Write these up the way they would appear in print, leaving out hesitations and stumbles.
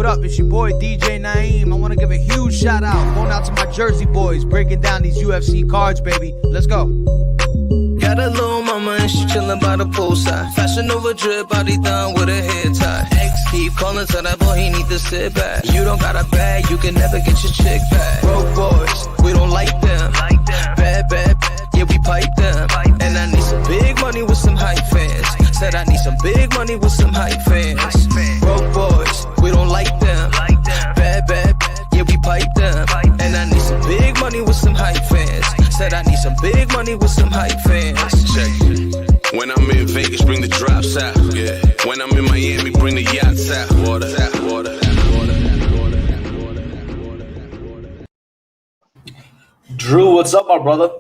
what up? It's your boy DJ Naeem. I want to give a huge shout out. Going out to my Jersey boys, breaking down these UFC cards, baby. Let's go. Got a little mama and she chillin' by the poolside. Fashion over drip, body done with a hair tie. Ex keep calling, tell that boy he need to sit back. You don't got a bag, you can never get your chick back. Broke boys, we don't like them. Bad, bad, bad, yeah, we pipe them. And I need some big money with some hype fans. Said I need some big money with some hype fans. Broke boys, we don't like them. Bad, bad, bad, yeah, we pipe them. And I need some big money with some hype fans. Said I need some big money with some hype fans. Check it. When I'm in Vegas, bring the drops out. Yeah. When I'm in Miami, bring the yachts out. Water, water. Drew, what's up, my brother?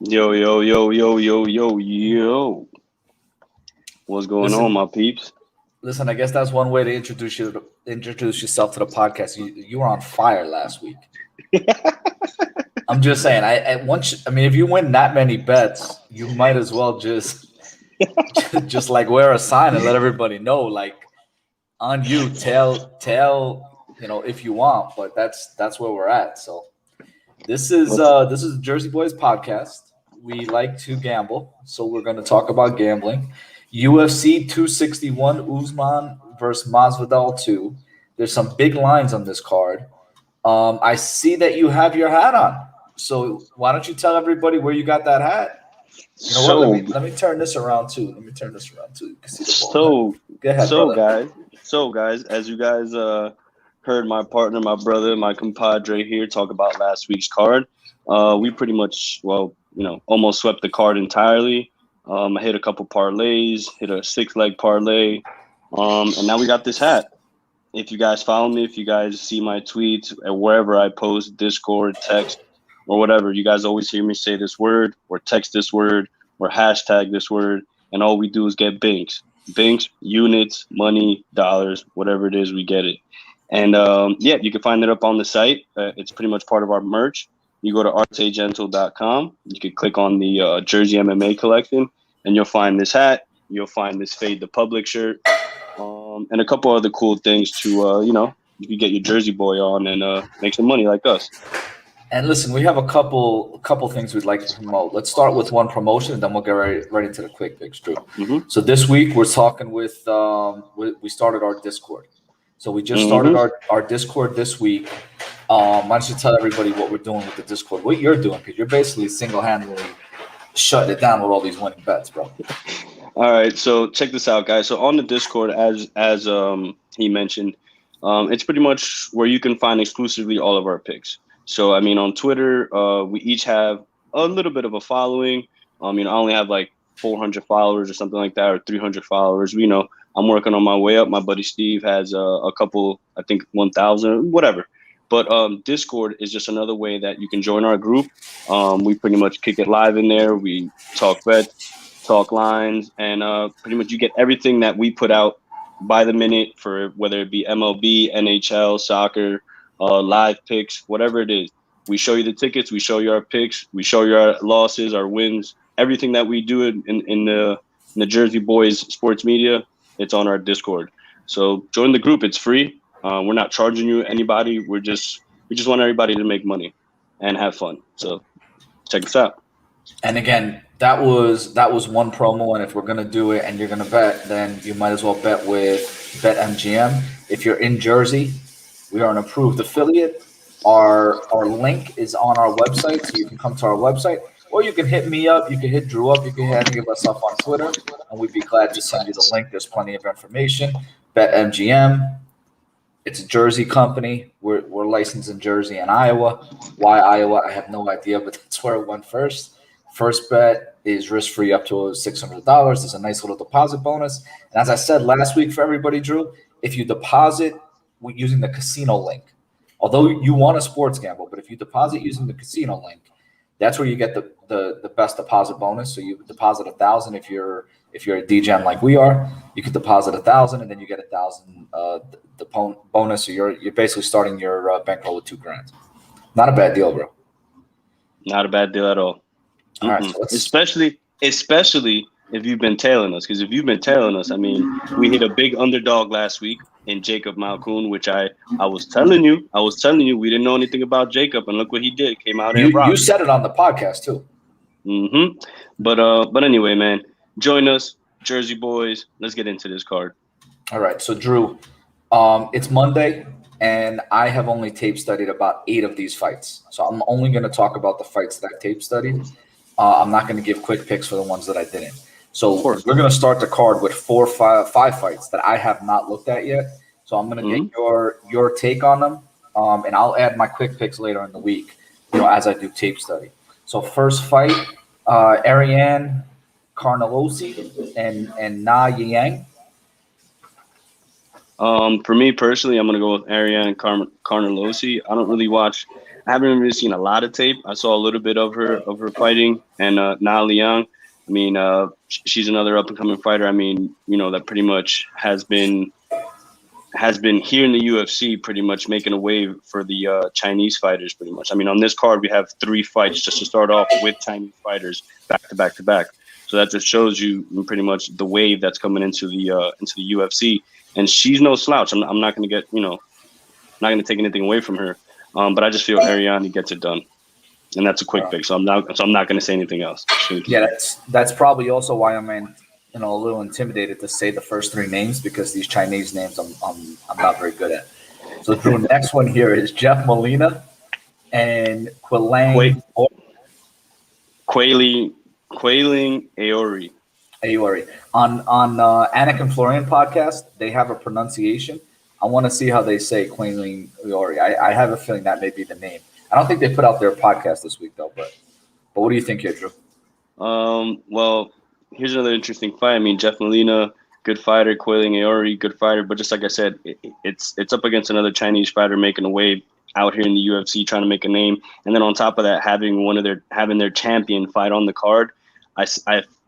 Yo. What's going on, my peeps? Listen, I guess that's one way to introduce yourself to the podcast. You were on fire last week. I'm just saying. I mean, if you win that many bets, you might as well just like wear a sign and let everybody know. Like, on you, tell if you want, but that's where we're at. So this is the Jersey Boys podcast. We like to gamble, so we're going to talk about gambling. UFC 261, Usman versus Masvidal 2. There's some big lines on this card. I see that you have your hat on. So why don't you tell everybody where you got that hat? You know what? Let me turn this around too. You can see the ball. Go ahead, guys, as you guys heard my partner, my brother, my compadre here talk about last week's card, we pretty much, almost swept the card entirely. I hit a couple parlays, hit a 6-leg parlay, and now we got this hat. If you guys follow me, if you guys see my tweets, wherever I post, Discord, text, or whatever, you guys always hear me say this word or text this word or hashtag this word, and all we do is get binks. Binks, units, money, dollars, whatever it is, we get it. And, you can find it up on the site. It's pretty much part of our merch. You go to artegentle.com. You can click on the Jersey MMA collection, and you'll find this hat. You'll find this Fade the Public shirt. And a couple other cool things to, you can get your Jersey boy on and make some money like us. And listen, we have a couple things we'd like to promote. Let's start with one promotion, and then we'll get right into the quick picks, Drew. Mm-hmm. So this week we're talking with we started our Discord. So we just started our Discord this week. Why don't you tell everybody what we're doing with the Discord, what you're doing, because you're basically single-handedly shutting it down with all these winning bets, bro. All right, so check this out, guys. So on the Discord, as he mentioned, it's pretty much where you can find exclusively all of our picks. So, I mean, on Twitter, we each have a little bit of a following. I only have like 400 followers or something like that, or 300 followers. I'm working on my way up. My buddy Steve has a couple, I think 1,000, whatever. But Discord is just another way that you can join our group. We pretty much kick it live in there. We talk bets, talk lines, and pretty much you get everything that we put out by the minute for whether it be MLB, NHL, soccer, live picks, whatever it is. We show you the tickets. We show you our picks. We show you our losses, our wins, everything that we do in the Jersey Boys sports media. It's on our Discord. So join the group. It's free. We're not charging you anybody. We just want everybody to make money and have fun. So check us out. And again, that was one promo. And if we're gonna do it and you're gonna bet, then you might as well bet with BetMGM. If you're in Jersey, we are an approved affiliate. Our link is on our website, so you can come to our website, or you can hit me up, you can hit Drew up, you can hit any of us up on Twitter, and we'd be glad to send you the link. There's plenty of information. BetMGM, it's a Jersey company. We're licensed in Jersey and Iowa. Why Iowa? I have no idea, but that's where it went first. First bet is risk-free up to $600. There's a nice little deposit bonus. And as I said last week for everybody, Drew, if you deposit using the casino link, although you want a sports gamble, but if you deposit using the casino link, that's where you get the best deposit bonus. So you deposit $1,000 if you're a DGen like we are. You could deposit $1,000 and then you get $1,000 the bonus. So you're basically starting your bankroll with $2,000. Not a bad deal, bro. Not a bad deal at all. All right, so especially if you've been tailing us, because if you've been tailing us, I mean, we hit a big underdog last week in Jacob Malkoun, which I was telling you, we didn't know anything about Jacob, and look what he did. Came out and rocked. You said it on the podcast too. Mm-hmm. But anyway, man, join us, Jersey boys. Let's get into this card. All right, so Drew, it's Monday, and I have only tape studied about 8 of these fights. So I'm only going to talk about the fights that I tape studied. I'm not going to give quick picks for the ones that I didn't. So we're going to start the card with 5 fights that I have not looked at yet. So I'm going to get your take on them, and I'll add my quick picks later in the week, as I do tape study. So first fight, Ariane Carnelossi and Na Yang. For me personally, I'm gonna go with Ariane Carnelossi. I haven't really seen a lot of tape. I saw a little bit of her fighting, and Na Liang. I mean, she's another up and coming fighter. I mean, that pretty much has been here in the UFC, pretty much making a wave for the Chinese fighters. Pretty much. I mean, on this card we have 3 fights just to start off with Chinese fighters back to back to back. So that just shows you pretty much the wave that's coming into the UFC. And she's no slouch. I'm not going to get, not going to take anything away from her. But I just feel Ariane gets it done. And that's a quick pick. So I'm not going to say anything else. Yeah, that's probably also why I'm a little intimidated to say the first 3 names, because these Chinese names I'm not very good at. So the next one here is Jeff Molina and Quailing Aori. On Anik and Florian podcast, they have a pronunciation. I want to see how they say Quailing Aori. I have a feeling that may be the name. I don't think they put out their podcast this week though, but what do you think here, Drew? Well, here's another interesting fight. I mean, Jeff Molina, good fighter. Quailing Aori, good fighter. But just like I said, it's up against another Chinese fighter making a wave out here in the UFC, trying to make a name. And then on top of that, having their champion fight on the card. I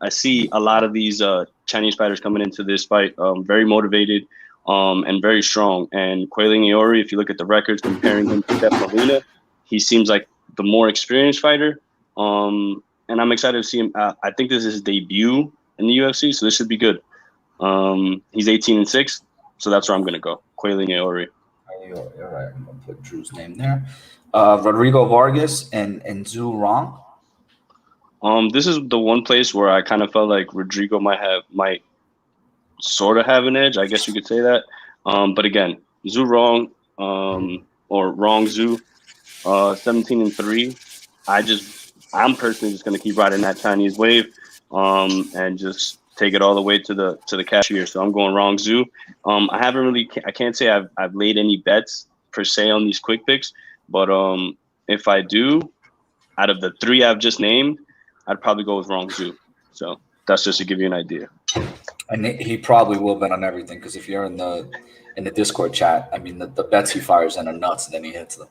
see a lot of these Chinese fighters coming into this fight very motivated and very strong. And Quailing Aori, if you look at the records, comparing him to Jeff Molina, he seems like the more experienced fighter. And I'm excited to see him. I think this is his debut in the UFC, so this should be good. He's 18-6, so that's where I'm going to go. Quailing Aori. All right, I'm going to put Drew's name there. Rodrigo Vargas and Zhu Rong. This is the one place where I kind of felt like Rodrigo might sort of have an edge. I guess you could say that. But again, Zhu Rong, or Rong Zhu, 17-3. I'm personally just going to keep riding that Chinese wave, and just take it all the way to the cashier. So I'm going Rong Zhu. I can't say I've laid any bets per se on these quick picks, but if I do, out of the 3 I've just named, I'd probably go with Rong Zhu. So that's just to give you an idea. And he probably will bet on everything, because if you're in the Discord chat, I mean, the bets he fires in are nuts, and then he hits them.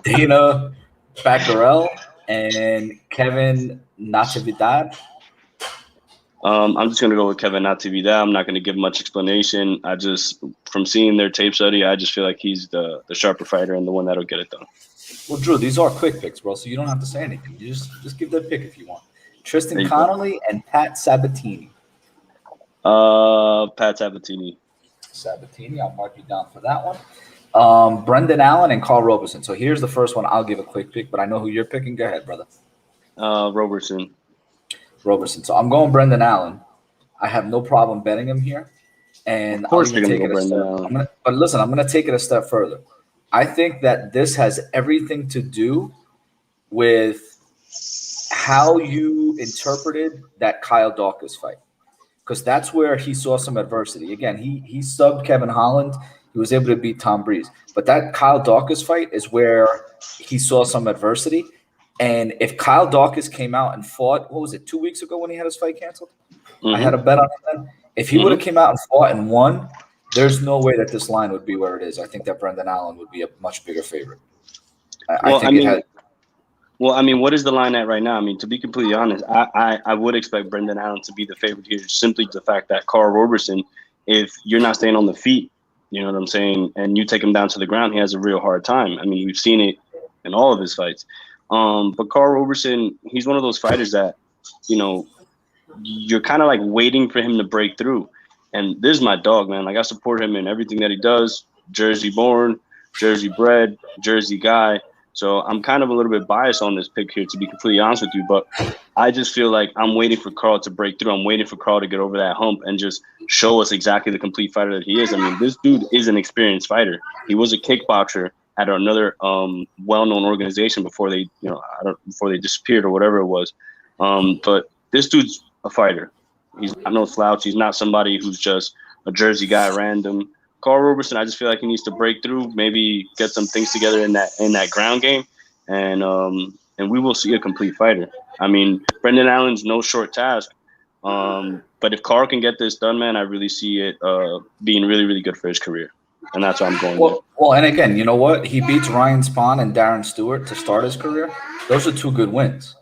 Dana Baccarel and Kevin Natividad. I'm just going to go with Kevin Natividad. I'm not going to give much explanation. From seeing their tape study, I just feel like he's the sharper fighter and the one that'll get it done. Well, Drew, these are quick picks, bro, so you don't have to say anything. You just give that pick if you want. Tristan Connolly and Pat Sabatini. Pat Sabatini. I'll mark you down for that one. Brendan Allen and Carl Roberson. So here's the first one. I'll give a quick pick, but I know who you're picking. Go ahead, brother. Roberson. So I'm going Brendan Allen. I have no problem betting him here. And of course you're going to go Brendan Allen. But listen, I'm going to take it a step further. I think that this has everything to do with how you interpreted that Kyle Dawkins fight, because that's where he saw some adversity. Again, he subbed Kevin Holland. He was able to beat Tom Breeze. But that Kyle Dawkins fight is where he saw some adversity. And if Kyle Dawkins came out and fought, 2 weeks ago when he had his fight canceled? Mm-hmm. I had a bet on him then. If he would have came out and fought and won, there's no way that this line would be where it is. I think that Brendan Allen would be a much bigger favorite. Well, I mean, what is the line at right now? I mean, to be completely honest, I would expect Brendan Allen to be the favorite here, simply the fact that Carl Roberson, if you're not staying on the feet, you know what I'm saying, and you take him down to the ground, he has a real hard time. I mean, we've seen it in all of his fights. But Carl Roberson, he's one of those fighters that, you're kind of like waiting for him to break through. And this is my dog, man. Like, I support him in everything that he does. Jersey born, Jersey bred, Jersey guy. So I'm kind of a little bit biased on this pick here, to be completely honest with you. But I just feel like I'm waiting for Carl to break through. I'm waiting for Carl to get over that hump and just show us exactly the complete fighter that he is. I mean, this dude is an experienced fighter. He was a kickboxer at another well-known organization before they, before they disappeared or whatever it was. But this dude's a fighter. He's not no slouch. He's not somebody who's just a Jersey guy, random. Carl Roberson, I just feel like he needs to break through, maybe get some things together in that ground game, and we will see a complete fighter. I mean, Brendan Allen's no short task, but if Carl can get this done, man, I really see it being really, really good for his career, and that's why I'm going with. Well, and again, you know what? He beats Ryan Spahn and Darren Stewart to start his career. Those are two good wins.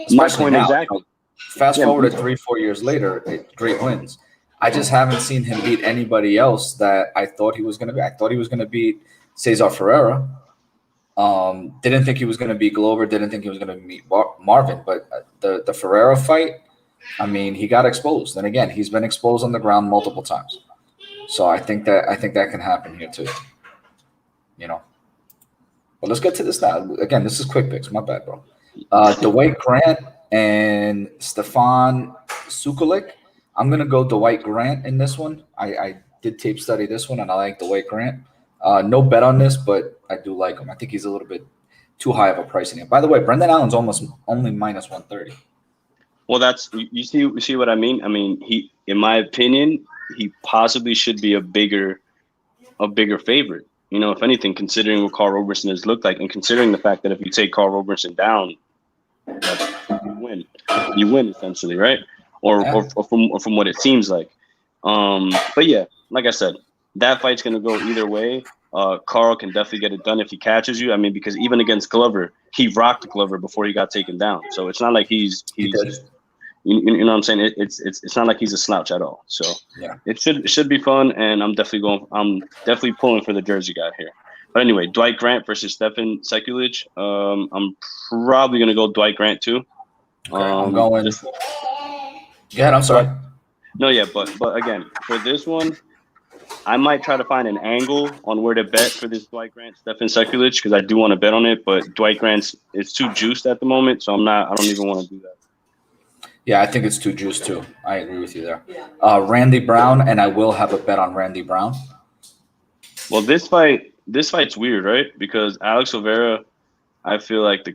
My point exactly. Fast forward to 3-4 years later, great wins. I just haven't seen him beat anybody else that I thought he was going to be. I thought he was going to beat Cesar Ferreira. Didn't think he was going to beat Glover. Didn't think he was going to beat Marvin. But the Ferreira fight, I mean, he got exposed. And again, he's been exposed on the ground multiple times. So I think that can happen here too. But let's get to this now. Again, this is quick picks. My bad, bro. Dwight Grant and Stefan Sukulik. I'm going to go Dwight Grant in this one. I did tape study this one, and I like Dwight Grant. No bet on this, but I do like him. I think he's a little bit too high of a price in it. By the way, Brendan Allen's almost only minus 130. Well, that's you see what I mean? I mean, he, in my opinion, he possibly should be a bigger favorite. If anything, considering what Carl Roberson has looked like, and considering the fact that if you take Carl Roberson down, you win essentially, right? Or from what it seems like. But yeah, like I said, that fight's gonna go either way. Carl can definitely get it done if he catches you. I mean, because even against Glover, he rocked Glover before he got taken down. So it's not like he's you know what I'm saying? It's not like he's a slouch at all. So yeah, it should be fun, and I'm definitely pulling for the Jersey guy here. But anyway, Dwight Grant versus Stefan Sekulic. I'm probably gonna go Dwight Grant too. Okay, I'm going. Yeah, I'm sorry. No, yeah, but again, for this one, I might try to find an angle on where to bet for this Dwight Grant Stefan Sekulic, because I do want to bet on it, but Dwight Grant's it's too juiced at the moment, so I don't even want to do that. Yeah, I think it's too juiced too. I agree with you there. Randy Brown, and I will have a bet on Randy Brown. Well, this fight's weird, right? Because Alex Oliveira, I feel like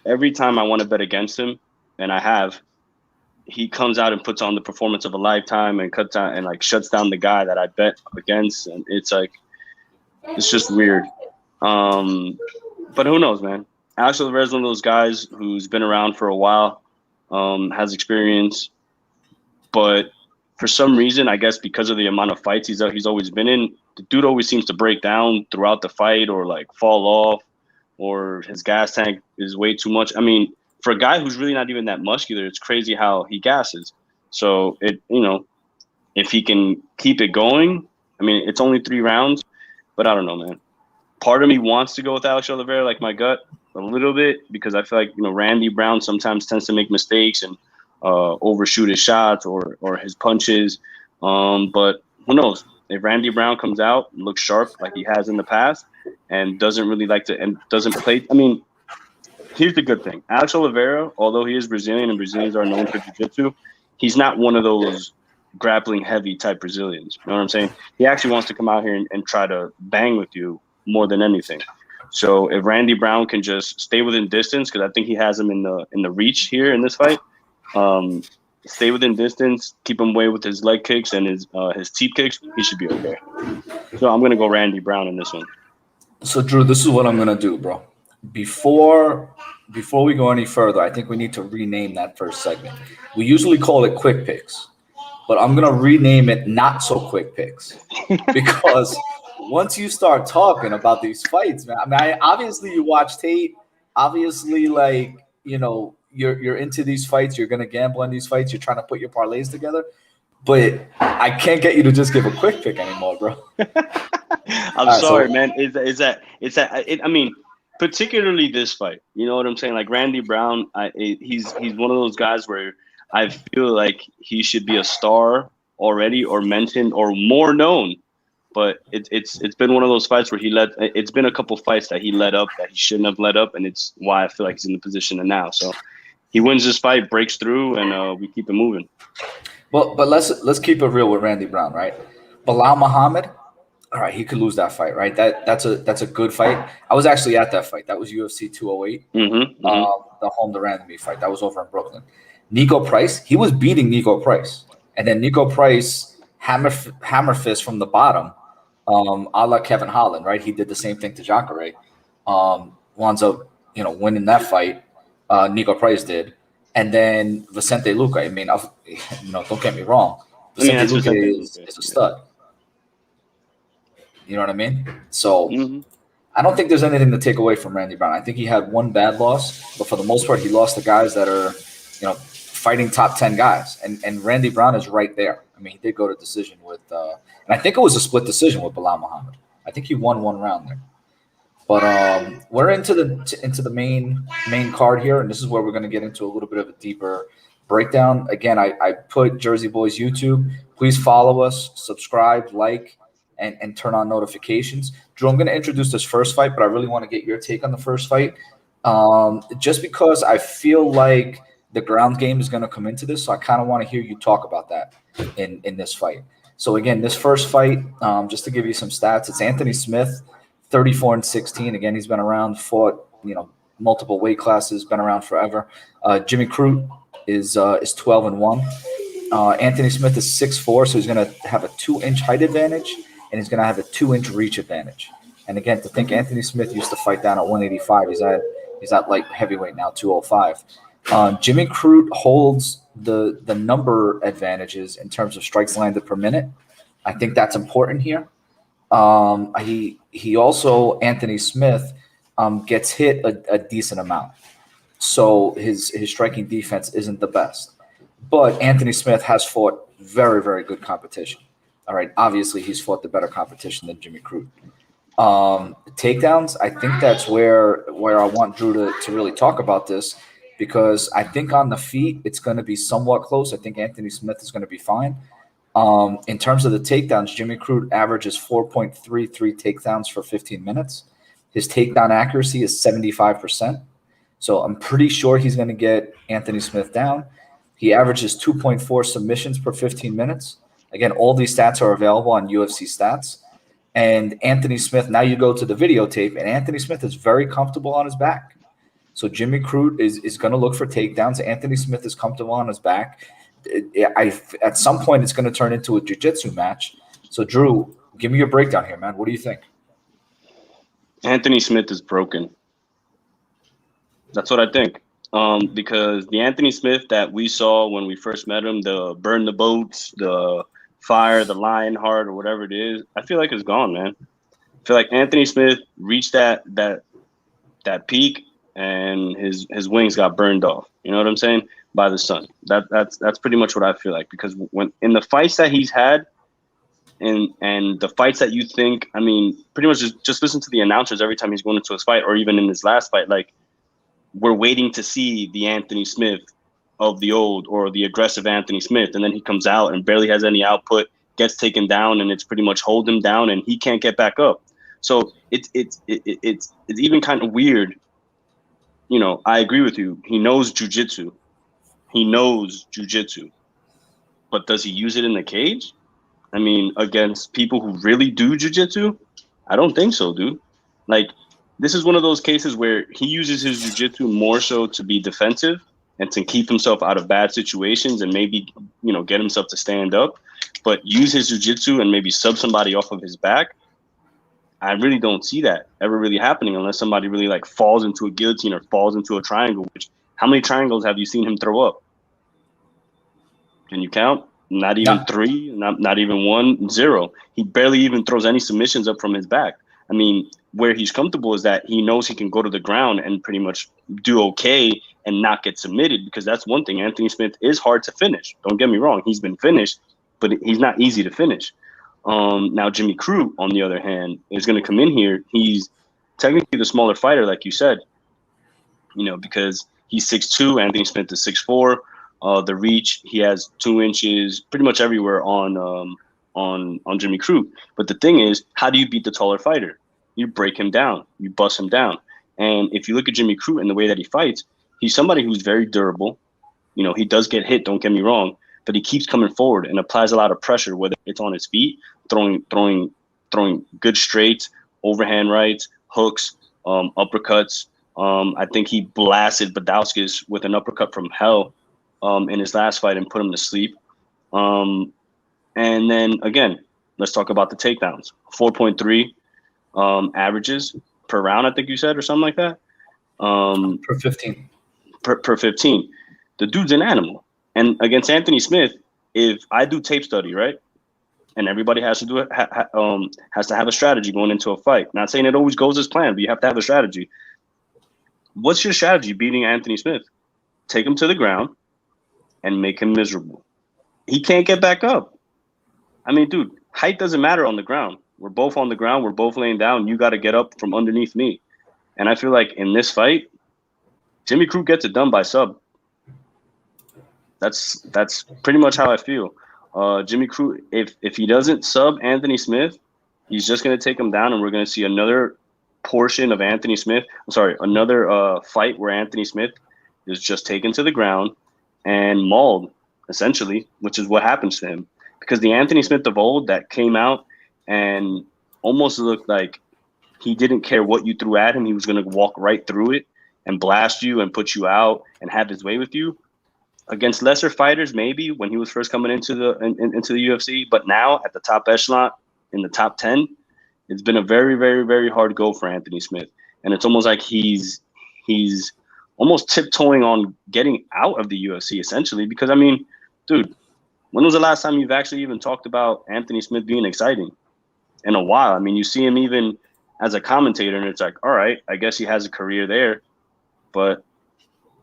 every time I want to bet against him, and I have, he comes out and puts on the performance of a lifetime and cuts out and shuts down the guy that I bet against, and it's just weird. But who knows, man? Alex Oliveira is one of those guys who's been around for a while, has experience, but for some reason, I guess because of the amount of fights he's always been in, the dude always seems to break down throughout the fight or fall off, or his gas tank is way too much. I mean, for a guy who's really not even that muscular, it's crazy how he gasses. So if he can keep it going, I mean, it's only 3 rounds, but I don't know, man. Part of me wants to go with Alex Oliveira, like my gut, a little bit, because I feel like Randy Brown sometimes tends to make mistakes and overshoot his shots or his punches. But who knows? If Randy Brown comes out and looks sharp like he has in the past and doesn't really doesn't play, I mean, here's the good thing. Alex Oliveira, although he is Brazilian and Brazilians are known for jiu-jitsu, he's not one of those grappling heavy type Brazilians. You know what I'm saying? He actually wants to come out here and try to bang with you more than anything. So if Randy Brown can just stay within distance, because I think he has him in the reach here in this fight, stay within distance, keep him away with his leg kicks and his teep kicks, he should be okay. So I'm gonna go Randy Brown in this one. So Drew, this is what I'm gonna do, bro. Before we go any further, I think we need to rename that first segment. We usually call it quick picks, but I'm gonna rename it not so quick picks, because once you start talking about these fights, man, I mean, obviously you watch tape, obviously you're into these fights, you're gonna gamble on these fights, you're trying to put your parlays together, but I can't get you to just give a quick pick anymore, bro. I'm sorry, man. I mean, particularly this fight, you know what I'm saying? Like Randy Brown, he's one of those guys where I feel like he should be a star already, or mentioned, or more known. But it's been one of those fights where it's been a couple fights that he let up that he shouldn't have let up, and it's why I feel like he's in the position of now. So he wins this fight, breaks through, and we keep it moving. Well, but let's keep it real with Randy Brown, right? Bilal Muhammad, all right, he could lose that fight, right? That's a good fight. I was actually at that fight. That was UFC 208, the home to Randy fight. That was over in Brooklyn. Nico Price, he was beating Nico Price, and then Nico Price hammer fist from the bottom, a la Kevin Holland, right? He did the same thing to Jacare. Winds up, winning that fight. Nico Price did, and then Vicente Luque. I mean, don't get me wrong. Vicente Luque is a stud. You know what I mean? So I don't think there's anything to take away from Randy Brown. I think he had one bad loss, but for the most part, he lost to guys that are, fighting top 10 guys. And Randy Brown is right there. I mean, he did go to decision with, and I think it was a split decision with Bilal Muhammad. I think he won one round there. But we're into the main card here, and this is where we're going to get into a little bit of a deeper breakdown. Again, I put Jersey Boys YouTube. Please follow us, subscribe, like, and turn on notifications. Drew, I'm going to introduce this first fight, but I really want to get your take on the first fight. Just because I feel like the ground game is going to come into this, so I kind of want to hear you talk about that in this fight. So again, this first fight, just to give you some stats, it's Anthony Smith, 34-16. Again, he's been around, fought multiple weight classes, been around forever. Jimmy Crute is 12-1. Anthony Smith is 6'4", so he's going to have a 2-inch height advantage, and he's going to have a 2-inch reach advantage. And again, to think Anthony Smith used to fight down at 185, he's at light heavyweight now, 205. Jimmy Crute holds the number advantages in terms of strikes landed per minute. I think that's important here. He also, Anthony Smith, gets hit a decent amount. So his striking defense isn't the best. But Anthony Smith has fought very, very good competition. All right, obviously he's fought the better competition than Jimmy Crute. Takedowns, I think that's where I want Drew to really talk about this, because I think on the feet it's going to be somewhat close. I think Anthony Smith is going to be fine. In terms of the takedowns, Jimmy Crute averages 4.33 takedowns for 15 minutes. His takedown accuracy is 75%. So I'm pretty sure he's going to get Anthony Smith down. He averages 2.4 submissions per 15 minutes. Again, all these stats are available on UFC Stats. And Anthony Smith, now you go to the videotape, and Anthony Smith is very comfortable on his back. So Jimmy Crute is going to look for takedowns. Anthony Smith is comfortable on his back. At some point, it's going to turn into a jiu-jitsu match. So, Drew, give me your breakdown here, man. What do you think? Anthony Smith is broken. That's what I think. Because the Anthony Smith that we saw when we first met him, the burn the boats, the fire, the lion heart, or whatever it is, I feel like it's gone, man. I feel like Anthony Smith reached that peak, and his wings got burned off. You know what I'm saying? By the sun. That's pretty much what I feel like, because when in the fights that he's had, and the fights that you think, I mean, pretty much just listen to the announcers every time he's going into his fight, or even in his last fight, like, we're waiting to see the Anthony Smith of the old, or the aggressive Anthony Smith, and then he comes out and barely has any output, gets taken down, and it's pretty much hold him down, and he can't get back up. So it's even kind of weird. I agree with you. He knows jiu-jitsu. But does he use it in the cage? I mean, against people who really do jiu-jitsu? I don't think so, dude. Like, this is one of those cases where he uses his jiu-jitsu more so to be defensive and to keep himself out of bad situations and maybe, get himself to stand up. But use his jiu-jitsu and maybe sub somebody off of his back, I really don't see that ever really happening unless somebody really, like, falls into a guillotine or falls into a triangle, which how many triangles have you seen him throw up? Can you count? Not even three, not even 1, 0. He barely even throws any submissions up from his back. I mean, where he's comfortable is that he knows he can go to the ground and pretty much do okay and not get submitted, because that's one thing. Anthony Smith is hard to finish. Don't get me wrong. He's been finished, but he's not easy to finish. Now, Jimmy Crute, on the other hand, is going to come in here. He's technically the smaller fighter, like you said, because he's 6'2", Anthony Smith is 6'4". the reach. He has 2 inches pretty much everywhere on Jimmy Crute. But the thing is, how do you beat the taller fighter? You break him down. You bust him down. And if you look at Jimmy Crute and the way that he fights, he's somebody who's very durable. You know, he does get hit, don't get me wrong, but he keeps coming forward and applies a lot of pressure, whether it's on his feet, throwing good straights, overhand rights, hooks, uppercuts. I think he blasted Badowskis with an uppercut from hell in his last fight and put him to sleep. And then, again, let's talk about the takedowns. 4.3 averages per round, I think you said, or something like that. Per 15. Per 15. The dude's an animal. And against Anthony Smith, if I do tape study, right, and everybody has to do it, has to have a strategy going into a fight. Not saying it always goes as planned, but you have to have a strategy. What's your strategy beating Anthony Smith? Take him to the ground and make him miserable. He can't get back up. I mean, dude, height doesn't matter on the ground. We're both on the ground. We're both laying down. You got to get up from underneath me. And I feel like in this fight, Jimmy Crute gets it done by sub. That's pretty much how I feel. Jimmy Crute, if he doesn't sub Anthony Smith, he's just going to take him down, and we're going to see another portion of Anthony Smith. I'm sorry, another fight where Anthony Smith is just taken to the ground and mauled, essentially, which is what happens to him. Because the Anthony Smith of old that came out and almost looked like he didn't care what you threw at him. He was going to walk right through it and blast you and put you out and have his way with you. Against lesser fighters, maybe when he was first coming into the UFC, but now at the top echelon, in the top 10, it's been a very, very, very hard go for Anthony Smith, and it's almost like he's almost tiptoeing on getting out of the UFC, essentially. Because I mean, dude, when was the last time you've actually even talked about Anthony Smith being exciting? In a while. I mean, you see him even as a commentator, and it's like, all right, I guess he has a career there, but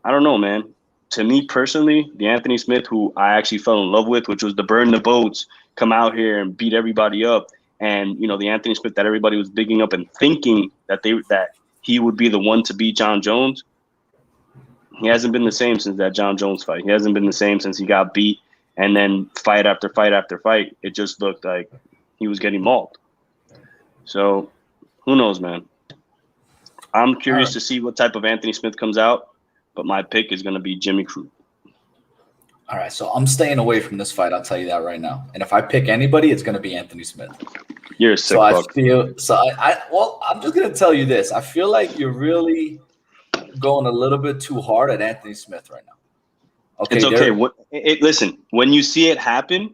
I don't know, man. To me personally, the Anthony Smith who I actually fell in love with, which was the burn the boats, come out here and beat everybody up, and you know, the Anthony Smith that everybody was bigging up and thinking that he would be the one to beat John Jones. He hasn't been the same since that John Jones fight. He hasn't been the same since he got beat, and then fight after fight after fight, it just looked like he was getting mauled. So who knows, man? I'm curious to see what type of Anthony Smith comes out. But my pick is going to be Jimmy Crute. All right, so I'm staying away from this fight. I'll tell you that right now. And if I pick anybody, it's going to be Anthony Smith. You're a sick fuck. Well, I'm just going to tell you this. I feel like you're really going a little bit too hard at Anthony Smith right now. Okay, it's okay. Listen, when you see it happen,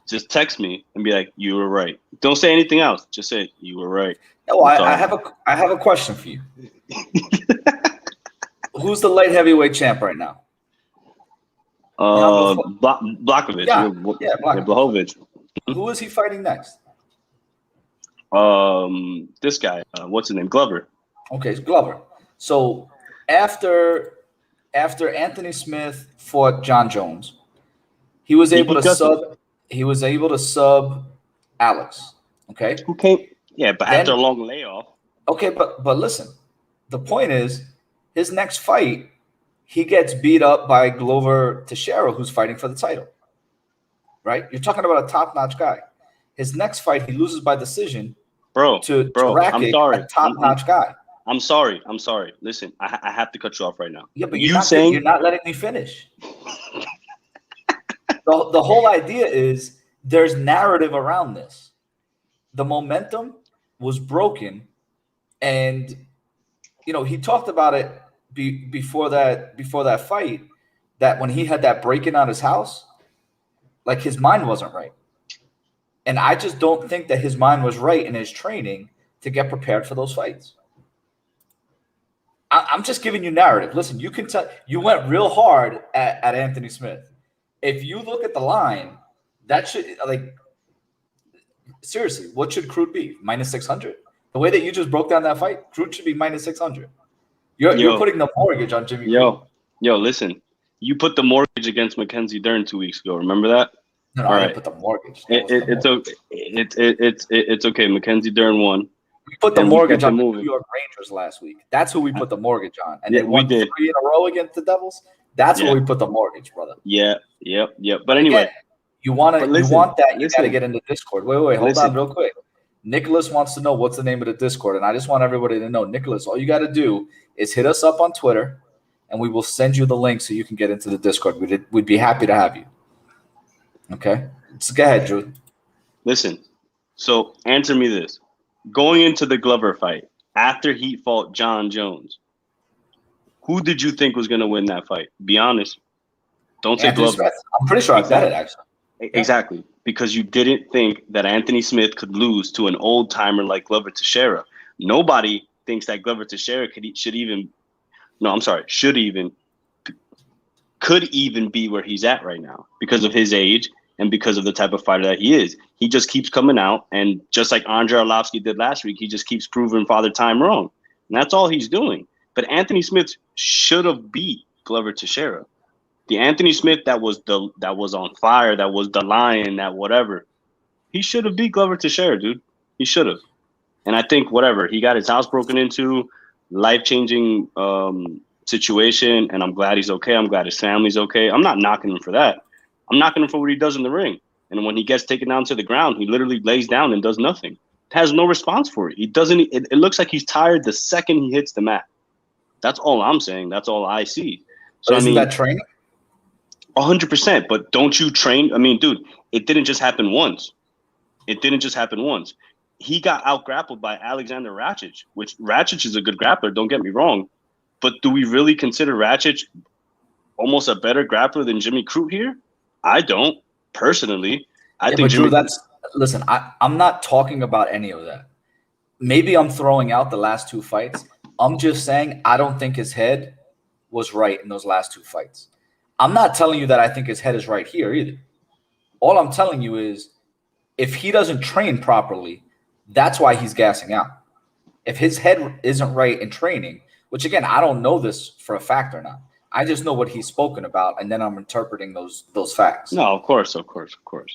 just text me and be like, "You were right." Don't say anything else. Just say, "You were right." No, I have a question for you. Who's the light heavyweight champ right now? Blachowicz. Yeah, Blachowicz. Blachowicz. Who is he fighting next? This guy. What's his name? Glover. Okay, it's Glover. So after Anthony Smith fought John Jones, he was able to sub Alex. Okay. Who came? Yeah, but after a long layoff. Okay, but listen, the point is, his next fight, he gets beat up by Glover Teixeira, who's fighting for the title. Right? You're talking about a top-notch guy. His next fight, he loses by decision. Bro, I'm sorry. A top-notch guy. I'm sorry. Listen, I have to cut you off right now. Yeah, but you're not letting me finish. The whole idea is there's narrative around this. The momentum was broken, and you know, he talked about it before that fight, that when he had that break-in on his house, like his mind wasn't right. And I just don't think that his mind was right in his training to get prepared for those fights. I'm just giving you narrative. Listen, you can tell you went real hard at Anthony Smith. If you look at the line, that should, like, seriously, what should Crute be? Minus 600? The way that you just broke down that fight, Crute should be minus 600. You're putting the mortgage on Jimmy Crute. Yo, listen. You put the mortgage against Mackenzie Dern 2 weeks ago. Remember that? No, I didn't put the mortgage. It's okay. Mackenzie Dern won. We put the And we mortgage kept it on the moving. New York Rangers last week. That's who we put the mortgage on. And Yeah, they we won did. 3 in a row against the Devils. That's Yeah. where we put the mortgage, brother. Yeah, yep. But But anyway, again, you want but to, you listen, want that, you got to listen. get into Discord. Wait, hold Listen. on real quick. Nicholas wants to know what's the name of the Discord. And I just want everybody to know, Nicholas, all you got to do is hit us up on Twitter, and we will send you the link so you can get into the Discord. We'd be happy to have you. Okay? So go ahead, Drew. Listen, so answer me this. Going into the Glover fight, after he fought John Jones, who did you think was going to win that fight? Be honest. Don't say Anthony Glover. Smith. I'm pretty sure I bet it, actually. Exactly. Because you didn't think that Anthony Smith could lose to an old-timer like Glover Teixeira. Nobody thinks that Glover Teixeira could even be where he's at right now because of his age and because of the type of fighter that he is. He just keeps coming out, and just like Andre Arlovsky did last week, he just keeps proving Father Time wrong. And that's all he's doing. But Anthony Smith should have beat Glover Teixeira. The Anthony Smith that was on fire, that was the lion, that whatever, he should have beat Glover Teixeira, dude. He should have. And I think whatever, he got his house broken into, life-changing situation, and I'm glad he's okay. I'm glad his family's okay. I'm not knocking him for that. I'm knocking him for what he does in the ring. And when he gets taken down to the ground, he literally lays down and does nothing. Has no response for it. He doesn't. It looks like he's tired the second he hits the mat. That's all I'm saying. That's all I see. So Isn't that training? 100%. But don't you train? I mean, dude, it didn't just happen once. He got out-grappled by Alexander Rakic, which Rakic is a good grappler, don't get me wrong. But do we really consider Rakic almost a better grappler than Jimmy Crute here? I don't, personally. I think Drew, listen, I'm not talking about any of that. Maybe I'm throwing out the last 2 fights. I'm just saying I don't think his head was right in those last 2 fights. I'm not telling you that I think his head is right here either. All I'm telling you is if he doesn't train properly, that's why he's gassing out. If his head isn't right in training, which again, I don't know this for a fact or not. I just know what he's spoken about, and then I'm interpreting those facts. No, of course.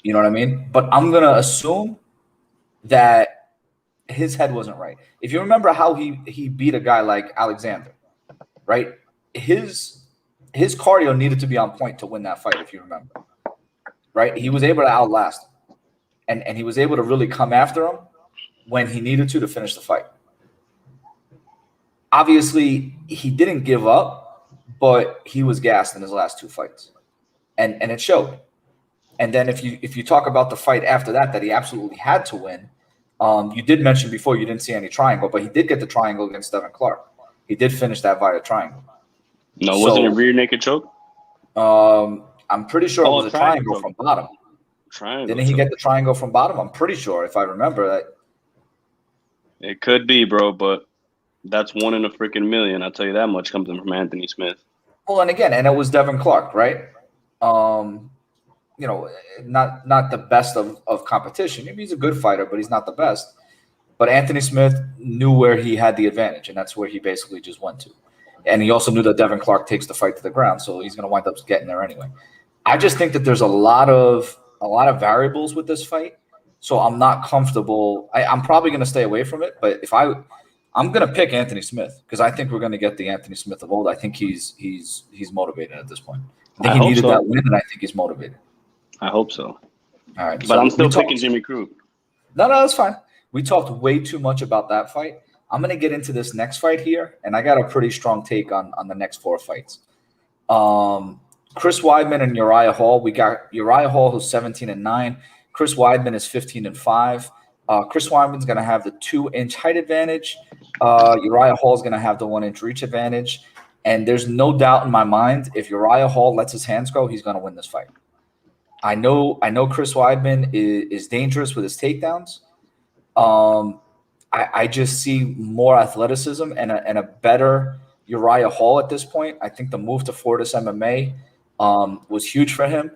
You know what I mean? But I'm going to assume that his head wasn't right. If you remember how he beat a guy like Alexander, right? His cardio needed to be on point to win that fight, if you remember. Right? He was able to outlast him. And he was able to really come after him when he needed to finish the fight. Obviously, he didn't give up, but he was gassed in his last 2 fights. And it showed. And then if you talk about the fight after that he absolutely had to win, you did mention before you didn't see any triangle, but he did get the triangle against Devin Clark. He did finish that via triangle. No, wasn't it a rear naked choke? I'm pretty sure it was a triangle from bottom. Didn't he get the triangle from bottom? I'm pretty sure, if I remember that. It could be, bro, but that's 1 in a freaking million. I'll tell you that much comes in from Anthony Smith. Well, and again, and it was Devin Clark, right? You know, not the best of competition. I mean, he's a good fighter, but he's not the best. But Anthony Smith knew where he had the advantage, and that's where he basically just went to. And he also knew that Devin Clark takes the fight to the ground, so he's going to wind up getting there anyway. I just think that there's a lot of variables with this fight, so I'm not comfortable. I'm probably going to stay away from it, but I'm going to pick Anthony Smith because I think we're going to get the Anthony Smith of old. I think he's motivated at this point. I think he needed that win, and I think he's motivated. I hope so. All right, but I'm still picking Jimmy Crute. No, that's fine. We talked way too much about that fight. I'm going to get into this next fight here, and I got a pretty strong take on the next 4 fights. Chris Weidman and Uriah Hall. We got Uriah Hall, who's 17-9. Chris Weidman is 15-5. Chris Weidman's going to have the 2-inch height advantage. Uriah Hall is going to have the 1-inch reach advantage. And there's no doubt in my mind, if Uriah Hall lets his hands go, he's going to win this fight. I know Chris Weidman is dangerous with his takedowns. I just see more athleticism and a better Uriah Hall at this point. I think the move to Fortis MMA was huge for him.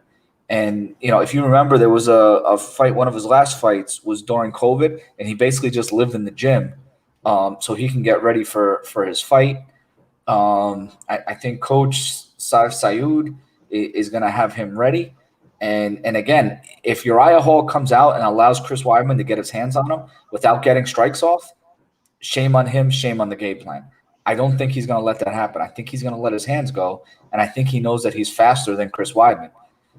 And, you know, if you remember, there was a fight, one of his last fights was during COVID, and he basically just lived in the gym so he can get ready for his fight. I think Coach Sayud is going to have him ready. And again, if Uriah Hall comes out and allows Chris Weidman to get his hands on him without getting strikes off, shame on him, shame on the game plan. I don't think he's going to let that happen. I think he's going to let his hands go, and I think he knows that he's faster than Chris Weidman.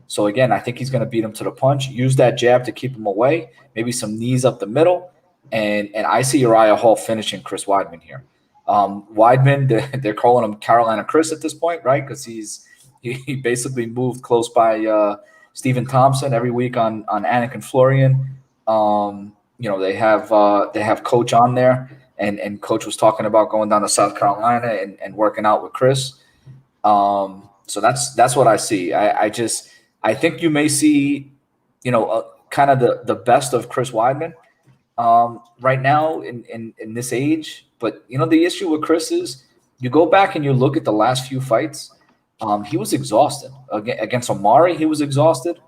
So, again, I think he's going to beat him to the punch, use that jab to keep him away, maybe some knees up the middle, and I see Uriah Hall finishing Chris Weidman here. Weidman, they're calling him Carolina Chris at this point, right? Because he basically moved close by Stephen Thompson every week on Anik and Florian. They have Coach on there, and Coach was talking about going down to South Carolina and working out with Chris. So that's what I see. I think you may see, kind of the best of Chris Weidman right now in this age. But, the issue with Chris is you go back and you look at the last few fights, he was exhausted. Against Omari, he was exhausted.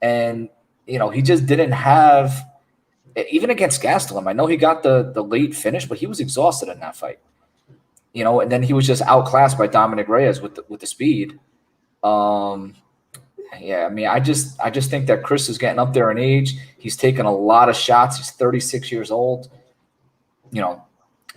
And, he just didn't have – even against Gastelum, I know he got the late finish, but he was exhausted in that fight. And then he was just outclassed by Dominic Reyes with the speed. I just think that Chris is getting up there in age. He's taken a lot of shots. He's 36 years old.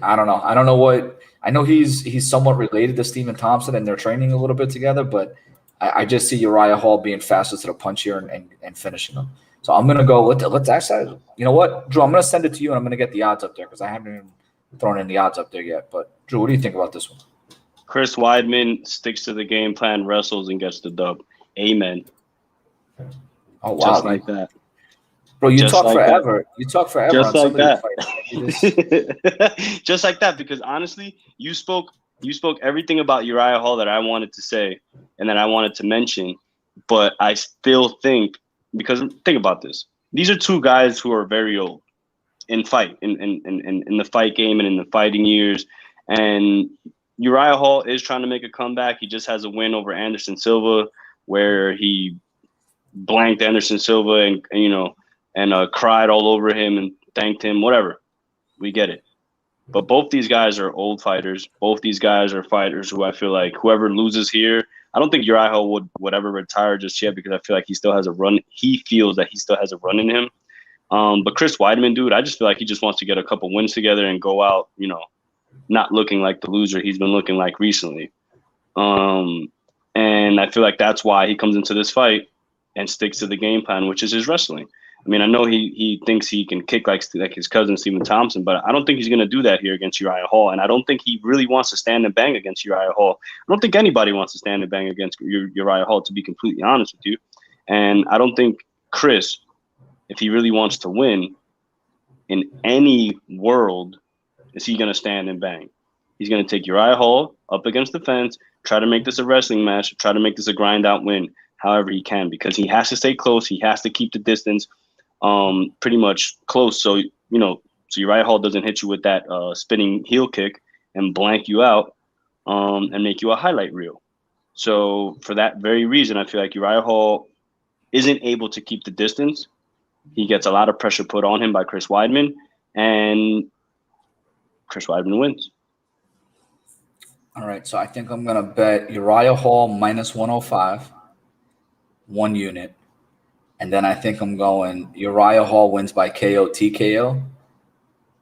I don't know. I don't know what – I know he's somewhat related to Stephen Thompson, and they're training a little bit together, but I just see Uriah Hall being faster to the punch here and finishing him. So I'm going to go – let's actually – you know what, Drew, I'm going to send it to you, and I'm going to get the odds up there because I haven't even thrown in the odds up there yet. But, Drew, what do you think about this one? Chris Weidman sticks to the game plan, wrestles, and gets the dub. Amen. Oh, wow. Just like that. Bro, you Just talk like forever. You talk forever. Just on like that. Just like that, because honestly, you spoke everything about Uriah Hall that I wanted to say and that I wanted to mention, but I still think, because think about this. These are two guys who are very old in fight, in the fight game and in the fighting years. And Uriah Hall is trying to make a comeback. He just has a win over Anderson Silva where he blanked Anderson Silva and cried all over him and thanked him, whatever. We get it. But both these guys are old fighters. Both these guys are fighters who I feel like whoever loses here, I don't think Uriah Hall would ever retire just yet because I feel like he still has a run. He feels that he still has a run in him. But Chris Weidman, dude, I just feel like he just wants to get a couple wins together and go out, not looking like the loser he's been looking like recently. And I feel like that's why he comes into this fight and sticks to the game plan, which is his wrestling. I mean, I know he thinks he can kick like his cousin Stephen Thompson, but I don't think he's going to do that here against Uriah Hall. And I don't think he really wants to stand and bang against Uriah Hall. I don't think anybody wants to stand and bang against Uriah Hall, to be completely honest with you. And I don't think Chris, if he really wants to win in any world, is he going to stand and bang. He's going to take Uriah Hall up against the fence, try to make this a wrestling match, try to make this a grind-out win however he can, because he has to stay close. He has to keep the distance pretty much close. So, so Uriah Hall doesn't hit you with that spinning heel kick and blank you out and make you a highlight reel. So for that very reason, I feel like Uriah Hall isn't able to keep the distance. He gets a lot of pressure put on him by Chris Weidman, and Chris Weidman wins. All right, so I think I'm going to bet Uriah Hall minus 105, 1 unit. And then I think I'm going Uriah Hall wins by KO, TKO,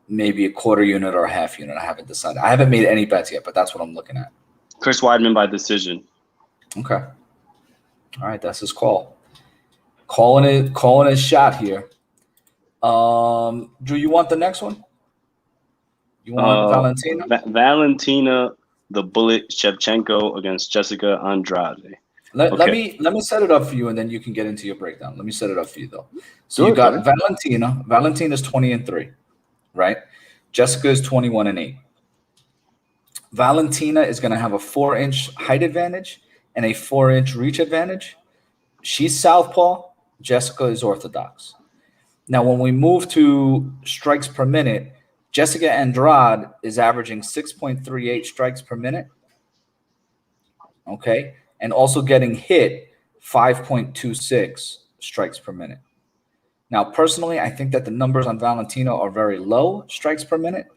maybe a quarter unit or a half unit. I haven't decided. I haven't made any bets yet, but that's what I'm looking at. Chris Weidman by decision. Okay. All right, that's his call. Calling his shot here. Drew, you want the next one? You want Valentina? Valentina, the Bullet Shevchenko against Jessica Andrade. Let me set it up for you, and then you can get into your breakdown. Let me set it up for you, though. So you got Valentina. Valentina's 20-3, right? Jessica is 21-8. Valentina is going to have a 4-inch height advantage and a 4-inch reach advantage. She's southpaw. Jessica is orthodox. Now, when we move to strikes per minute, Jessica Andrade is averaging 6.38 strikes per minute. Okay. And also getting hit 5.26 strikes per minute. Now, personally, I think that the numbers on Valentina are very low strikes per minute,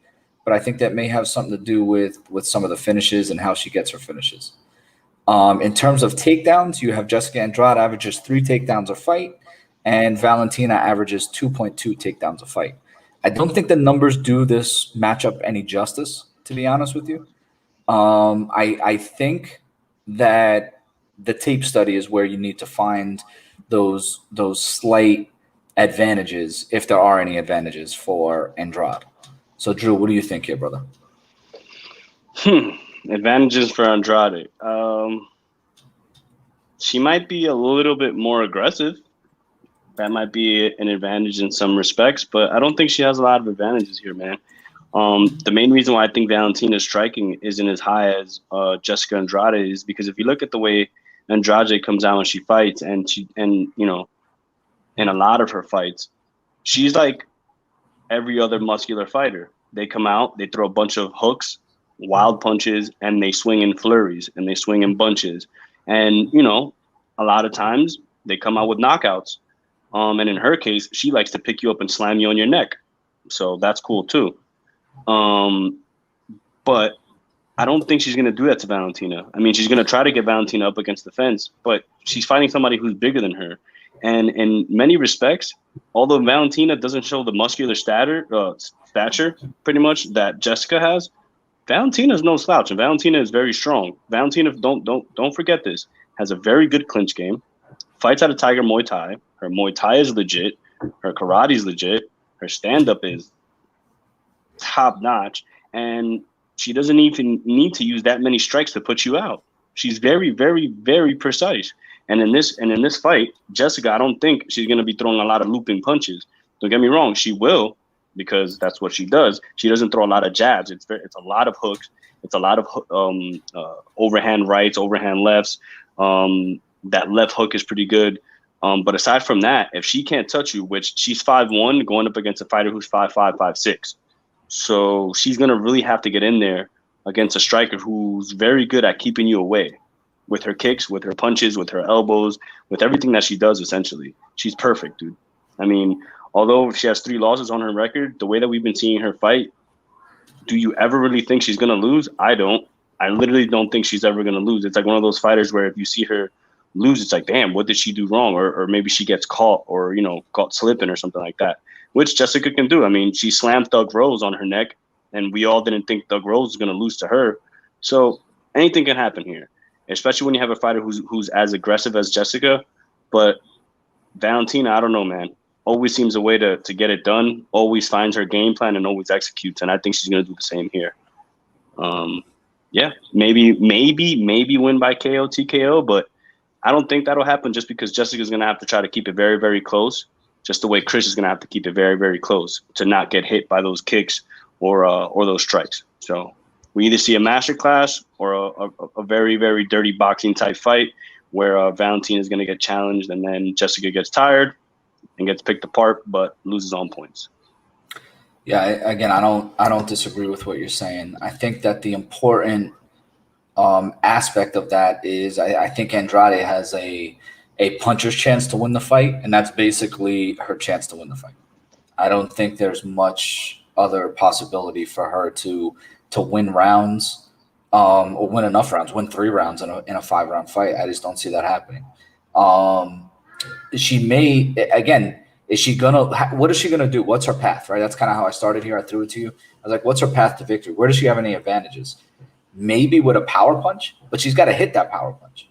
but I think that may have something to do with some of the finishes and how she gets her finishes. In terms of takedowns, you have Jessica Andrade averages 3 takedowns a fight, and Valentina averages 2.2 takedowns a fight. I don't think the numbers do this matchup any justice, to be honest with you. I think that the tape study is where you need to find those slight advantages, if there are any advantages for Andrade. So, Drew, what do you think here, brother? Advantages for Andrade. She might be a little bit more aggressive. That might be an advantage in some respects, but I don't think she has a lot of advantages here, man. The main reason why I think Valentina's striking isn't as high as Jessica Andrade is because if you look at the way Andrade comes out when she fights, and you know, in a lot of her fights, she's like every other muscular fighter. They come out, they throw a bunch of hooks, wild punches, and they swing in flurries and they swing in bunches. And, you know, a lot of times they come out with knockouts. And in her case, she likes to pick you up and slam you on your neck. So that's cool too. But I don't think she's going to do that to Valentina. I mean, she's going to try to get Valentina up against the fence, but she's fighting somebody who's bigger than her. And in many respects, although Valentina doesn't show the muscular stature pretty much that Jessica has, Valentina's no slouch, and Valentina is very strong. Valentina, don't forget this, has a very good clinch game, fights out of Tiger Muay Thai. Her Muay Thai is legit. Her karate is legit. Her stand-up is top-notch. And she doesn't even need to use that many strikes to put you out. She's very, very, very precise. And in this fight, Jessica, I don't think she's going to be throwing a lot of looping punches. Don't get me wrong. She will, because that's what she does. She doesn't throw a lot of jabs. It's a lot of hooks. It's a lot of overhand rights, overhand lefts. That left hook is pretty good. But aside from that, if she can't touch you, which she's 5'1", going up against a fighter who's 5'5", 5'6", so she's gonna really have to get in there against a striker who's very good at keeping you away, with her kicks, with her punches, with her elbows, with everything that she does. Essentially, she's perfect, dude. I mean, although she has 3 losses on her record, the way that we've been seeing her fight, do you ever really think she's gonna lose? I don't. I literally don't think she's ever gonna lose. It's like one of those fighters where if you see her lose, it's like, damn, what did she do wrong? Or maybe she gets caught, or, you know, caught slipping or something like that, which Jessica can do. I mean, she slammed Doug Rose on her neck, and we all didn't think Doug Rose was going to lose to her. So anything can happen here, especially when you have a fighter who's as aggressive as Jessica. But Valentina, I don't know, man, always seems a way to get it done, always finds her game plan and always executes, and I think she's going to do the same here. Yeah, maybe win by KO, TKO, but I don't think that'll happen just because Jessica's going to have to try to keep it very, very close, just the way Chris is going to have to keep it very, very close to not get hit by those kicks or those strikes. So we either see a masterclass or a very, very dirty boxing type fight where Valentina is going to get challenged and then Jessica gets tired and gets picked apart but loses on points. Yeah, again, I don't disagree with what you're saying. I think that the important aspect of that is I think Andrade has a puncher's chance to win the fight, and that's basically her chance to win the fight. I don't think there's much other possibility for her to win rounds or win enough rounds, win 3 rounds in a 5-round fight. I just don't see that happening. She may, again, what is she gonna do? What's her path, right? That's kind of how I started here. I threw it to you. I was like, what's her path to victory? Where does she have any advantages? Maybe with a power punch, but she's got to hit that power punch.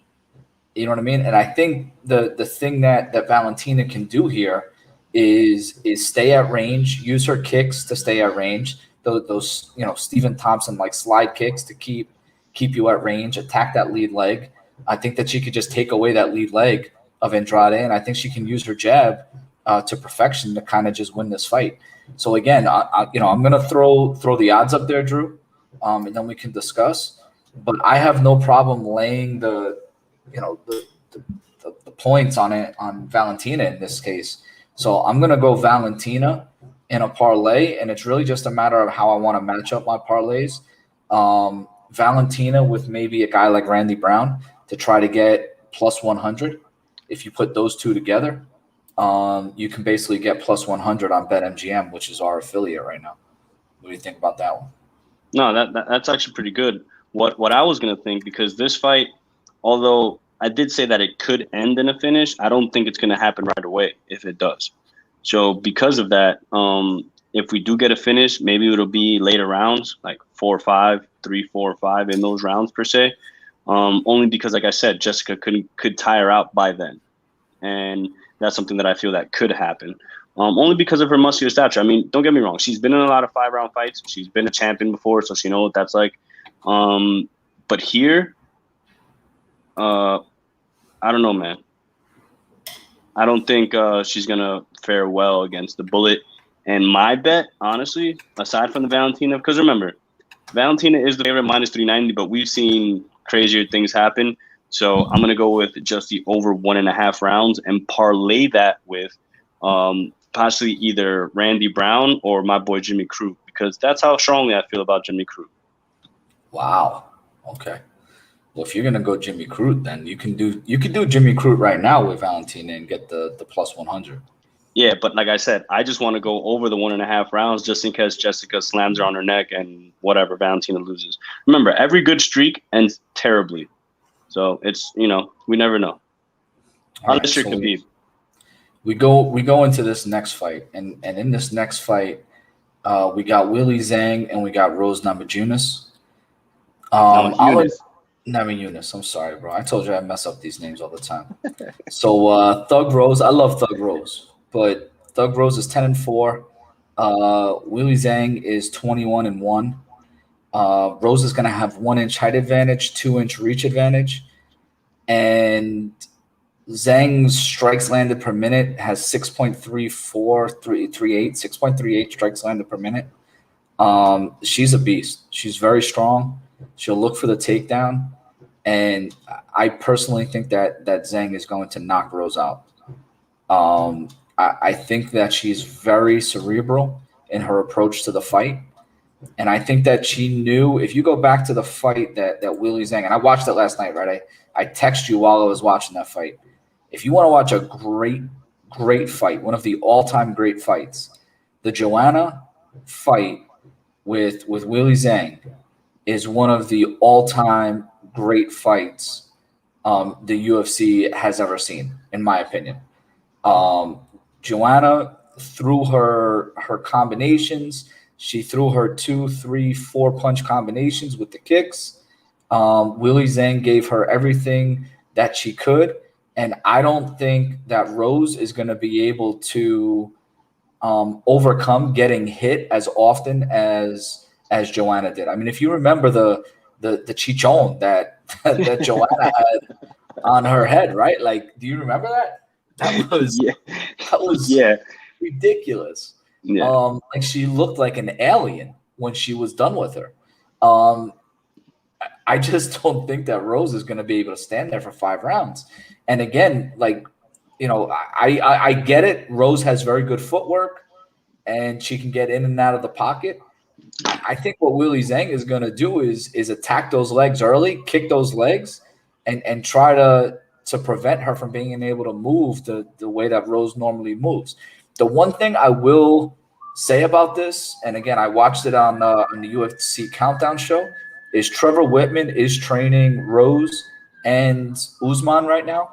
You know what I mean? And I think the thing that Valentina can do here is stay at range, use her kicks to stay at range. Those Stephen Thompson like slide kicks to keep you at range, attack that lead leg. I think that she could just take away that lead leg of Andrade, and I think she can use her jab to perfection to kind of just win this fight. So again, I'm gonna throw the odds up there, Drew. And then we can discuss. But I have no problem laying the points on Valentina in this case. So I'm gonna go Valentina in a parlay, and it's really just a matter of how I want to match up my parlays. Valentina with maybe a guy like Randy Brown to try to get plus 100. If you put those two together, you can basically get plus 100 on BetMGM, which is our affiliate right now. What do you think about that one? No, that's actually pretty good. What I was going to think, because this fight, although I did say that it could end in a finish, I don't think it's going to happen right away if it does. So because of that, if we do get a finish, maybe it'll be later rounds, like 4-5, 3-4-5 in those rounds per se. Only because, like I said, Jessica could tire out by then, and that's something that I feel that could happen. Only because of her muscular stature. I mean, don't get me wrong. She's been in a lot of 5-round fights. She's been a champion before, so she knows what that's like. But here, I don't know, man. I don't think she's going to fare well against the Bullet. And my bet, honestly, aside from the Valentina, because remember, Valentina is the favorite minus 390, but we've seen crazier things happen. So I'm going to go with just the over 1.5 rounds and parlay that with possibly either Randy Brown or my boy Jimmy Crute, because that's how strongly I feel about Jimmy Crute. Wow. Okay. Well, if you're gonna go Jimmy Crute, then you can do Jimmy Crute right now with Valentina and get the plus 100. Yeah, but like I said, I just want to go over the 1.5 rounds just in case Jessica slams her on her neck and whatever, Valentina loses. Remember, every good streak ends terribly. So it's, we never know. Unless you're Khabib. We go into this next fight, and in this next fight, we got Weili Zhang and we got Rose Namajunas. Namajunas. I'm sorry, bro. I told you I mess up these names all the time. So Thug Rose, I love Thug Rose, but Thug Rose is 10-4. Weili Zhang is 21-1. Rose is going to have 1-inch height advantage, 2-inch reach advantage, and Zhang's strikes landed per minute has 6.38 strikes landed per minute. She's a beast. She's very strong. She'll look for the takedown, and I personally think that Zhang is going to knock Rose out. I think that she's very cerebral in her approach to the fight. And I think that she knew, if you go back to the fight that Weili Zhang, and I watched it last night, right? I texted you while I was watching that fight. If you want to watch a great fight, one of the all-time great fights, the Joanna fight with Weili Zhang is one of the all-time great fights the UFC has ever seen, in my opinion. Joanna threw her combinations. She threw her 2, 3, 4 punch combinations with the kicks. Weili Zhang gave her everything that she could. And I don't think that Rose is going to be able to overcome getting hit as often as Joanna did. I mean, if you remember the chichon that Joanna had on her head, right? Like, do you remember that? That was ridiculous. Yeah. Like she looked like an alien when she was done with her. I just don't think that Rose is going to be able to stand there for 5 rounds. And again, like, I get it. Rose has very good footwork and she can get in and out of the pocket. I think what Weili Zhang is going to do is attack those legs early, kick those legs, and try to prevent her from being able to move the way that Rose normally moves. The one thing I will say about this, and again, I watched it on the UFC Countdown show, is Trevor Whitman is training Rose and Usman right now.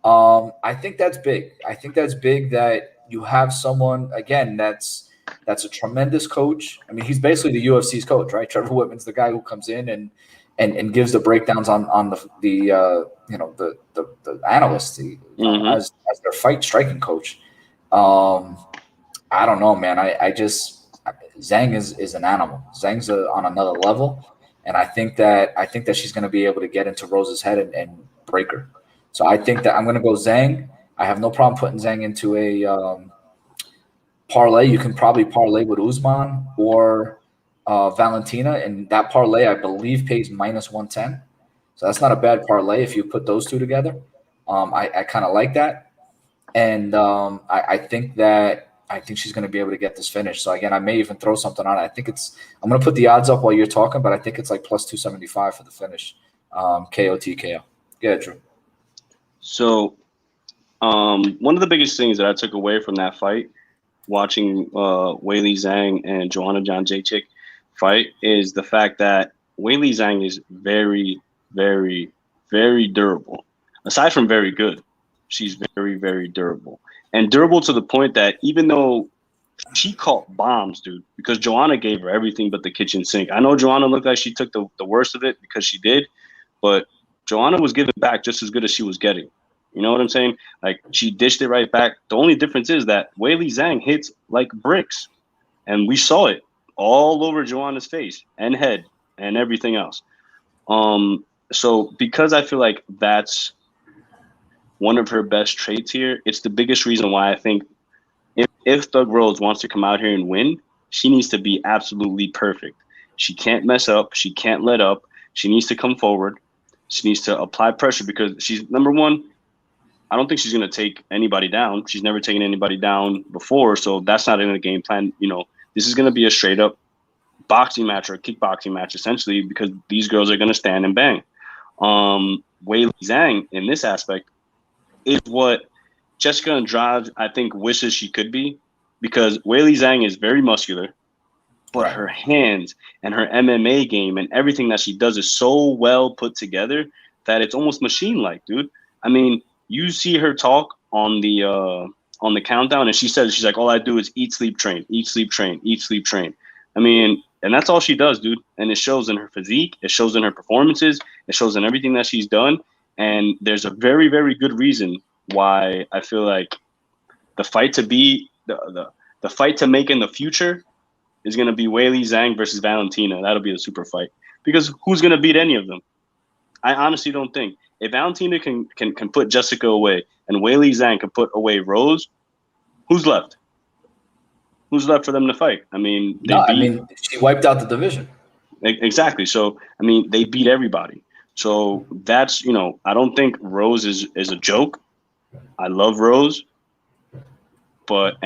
I think that's big. I think that's big that you have someone, again, that's a tremendous coach. I mean, he's basically the UFC's coach, right? Trevor Whitman's the guy who comes in and gives the breakdowns on the analysts as their fight striking coach. I don't know, man. Zhang is an animal. Zhang's on another level, and I think that she's going to be able to get into Rose's head and break her. So I think that I'm going to go Zhang. I have no problem putting Zhang into a parlay. You can probably parlay with Usman or Valentina, and that parlay I believe pays -110. So that's not a bad parlay if you put those two together. I kind of like that. And I think she's going to be able to get this finish. So again, I may even throw something on it. I'm going to put the odds up while you're talking, but I think it's like plus 275 for the finish. KO TKO. Yeah, Drew. So one of the biggest things that I took away from that fight, watching Weili Zhang and Joanna Jędrzejczyk fight, is the fact that Weili Zhang is very, very, very durable. Aside from very good, she's very, very durable. And durable to the point that even though she caught bombs, dude, because Joanna gave her everything but the kitchen sink. I know Joanna looked like she took the worst of it because she did, but Joanna was giving back just as good as she was getting. You know what I'm saying? Like, she dished it right back. The only difference is that Weili Zhang hits like bricks, and we saw it all over Joanna's face and head and everything else. So because I feel like that's one of her best traits here, it's the biggest reason why I think if Thug Rose wants to come out here and win, she needs to be absolutely perfect. She can't mess up. She can't let up. She needs to come forward. She needs to apply pressure because she's, number one, I don't think she's going to take anybody down. She's never taken anybody down before, so that's not in the game plan. You know, this is going to be a straight-up boxing match or a kickboxing match, essentially, because these girls are going to stand and bang. Weili Zhang, in this aspect, is what Jessica Andrade, I think, wishes she could be, because Weili Zhang is very muscular, but her hands and her MMA game and everything that she does is so well put together that it's almost machine-like, dude. I mean, you see her talk on the countdown, and she says, she's like, all I do is eat, sleep, train, eat, sleep, train, eat, sleep, train. I mean, and that's all she does, dude. And it shows in her physique. It shows in her performances. It shows in everything that she's done. And there's a very, very good reason why I feel like the fight to be the fight to make in the future is going to be Weili Zhang versus Valentina. That'll be the super fight, because who's going to beat any of them? I honestly don't think. If Valentina can put Jessica away and Weili Zhang can put away Rose, who's left? Who's left for them to fight? I mean, she wiped out the division. Exactly. So, I mean, they beat everybody. So that's, I don't think Rose is a joke. I love Rose, but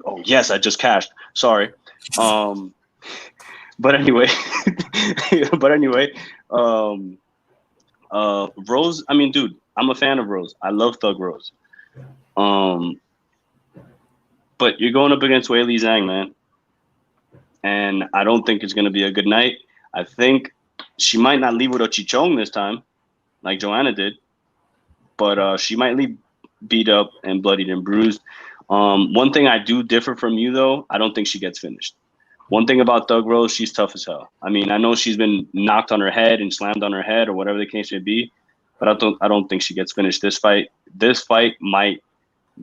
oh yes, I just cashed. Sorry. But anyway, Rose. I mean, dude, I'm a fan of Rose. I love Thug Rose. But you're going up against Weili Zhang, man, and I don't think it's going to be a good night. I think she might not leave with a chichong this time, like Joanna did, but she might leave beat up and bloodied and bruised. One thing I do differ from you, though, I don't think she gets finished. One thing about Thug Rose, she's tough as hell. I mean, I know she's been knocked on her head and slammed on her head or whatever the case may be, but I don't think she gets finished. This fight might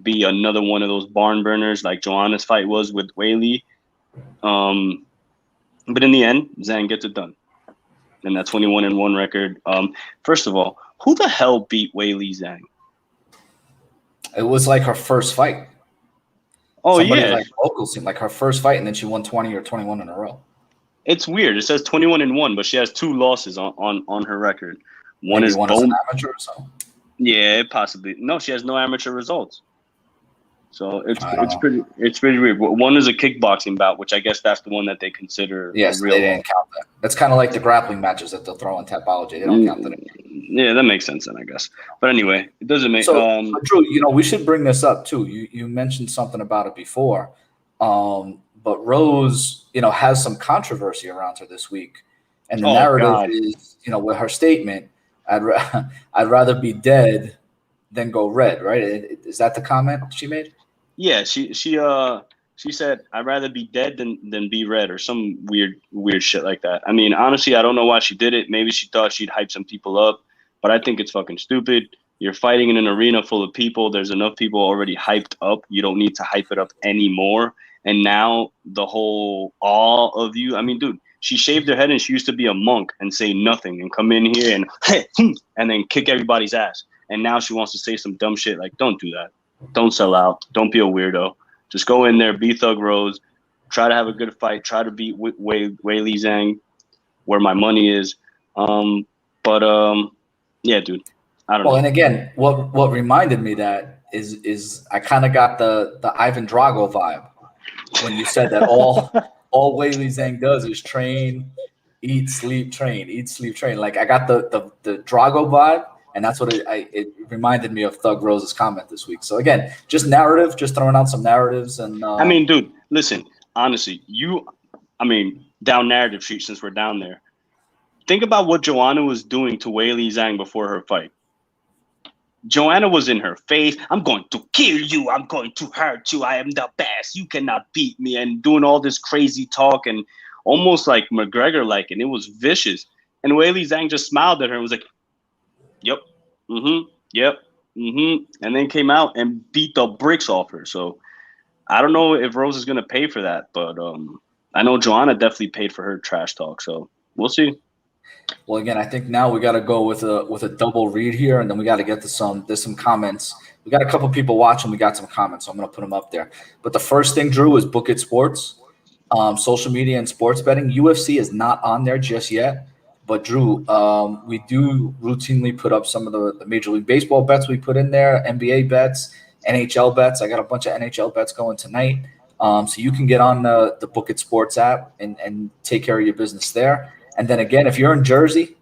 be another one of those barn burners like Joanna's fight was with Weili. But in the end, Zhang gets it done. And that 21-1 record. First of all, who the hell beat Weili Zhang? It was like her first fight. Oh, Somebody yeah. like local seemed like her first fight, and then she won 20 or 21 in a row. It's weird. It says 21-1, but she has 2 losses on her record. One Maybe is one as an amateur or something. Yeah, possibly. No, she has no amateur results. So it's pretty weird. One is a kickboxing bout, which I guess that's the one that they consider yes, real. They didn't count that. That's kind of like the grappling matches that they'll throw in Tapology. They don't count that anymore. Yeah, that makes sense then, I guess. But anyway, it doesn't make so Drew, we should bring this up too. You mentioned something about it before. But Rose, has some controversy around her this week. And the narrative is, with her statement, I'd rather be dead than go red, right? Is that the comment she made? Yeah, she said, I'd rather be dead than be red, or some weird shit like that. I mean, honestly, I don't know why she did it. Maybe she thought she'd hype some people up, but I think it's fucking stupid. You're fighting in an arena full of people. There's enough people already hyped up. You don't need to hype it up anymore. And now the whole awe of you. I mean, dude, she shaved her head and she used to be a monk and say nothing and come in here and then kick everybody's ass. And now she wants to say some dumb shit like, don't do that. Don't sell out. Don't be a weirdo. Just go in there, be Thug Rose, try to have a good fight, try to beat Weili Zhang where my money is. Yeah, dude. I don't know. Well, and again, what reminded me that is I kind of got the Ivan Drago vibe when you said that all Weili Zhang does is train, eat, sleep, train, eat, sleep, train. Like I got the Drago vibe. And that's what it reminded me of Thug Rose's comment this week. So again, just narrative, just throwing out some narratives. And I mean, dude, listen, honestly, down narrative street, since we're down there, think about what Joanna was doing to Weili Zhang before her fight. Joanna was in her face. I'm going to kill you. I'm going to hurt you. I am the best. You cannot beat me. And doing all this crazy talk and almost like McGregor-like, and it was vicious. And Weili Zhang just smiled at her and was like, yep, yep, and then came out and beat the bricks off her. So I don't know if Rose is going to pay for that, but I know Joanna definitely paid for her trash talk. So we'll see. Well, again, I think now we got to go with a double read here, and then we got to get to there's some comments. We got a couple people watching. We got some comments, so I'm going to put them up there. But the first thing, Drew, is Bookit Sports, social media and sports betting. UFC is not on there just yet, but Drew, we do routinely put up some of the Major League Baseball bets we put in there, NBA bets, NHL bets. I got a bunch of NHL bets going tonight, so you can get on the Bookit Sports app and take care of your business there. And then again, if you're in Jersey,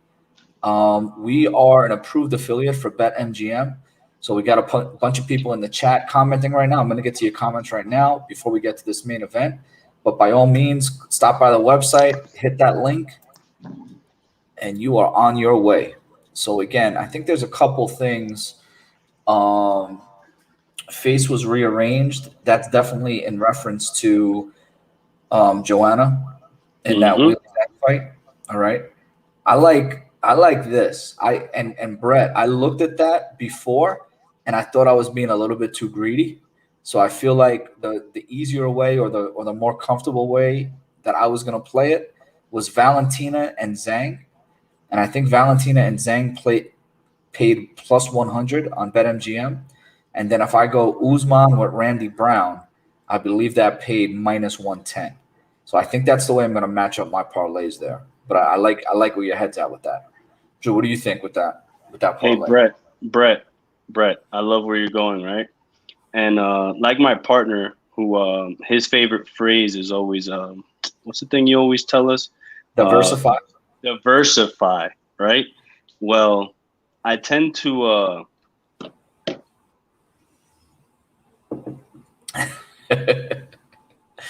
we are an approved affiliate for BetMGM. So we got a bunch of people in the chat commenting right now. I'm going to get to your comments right now before we get to this main event. But by all means, stop by the website, hit that link, and you are on your way. So again, I think there's a couple things. Face was rearranged. That's definitely in reference to Joanna in that fight. All right. I like this. And Brett, I looked at that before and I thought I was being a little bit too greedy. So I feel like the easier way or the more comfortable way that I was going to play it was Valentina and Zhang. And I think Valentina and Zhang paid plus 100 on BetMGM. And then if I go Usman with Randy Brown, I believe that paid minus 110. So I think that's the way I'm going to match up my parlays there. But I like where your head's at with that. Drew, what do you think with that parlay? Hey, Brett, I love where you're going, right? And like my partner, who his favorite phrase is always, what's the thing you always tell us? Diversify. Diversify, right? Well, I tend to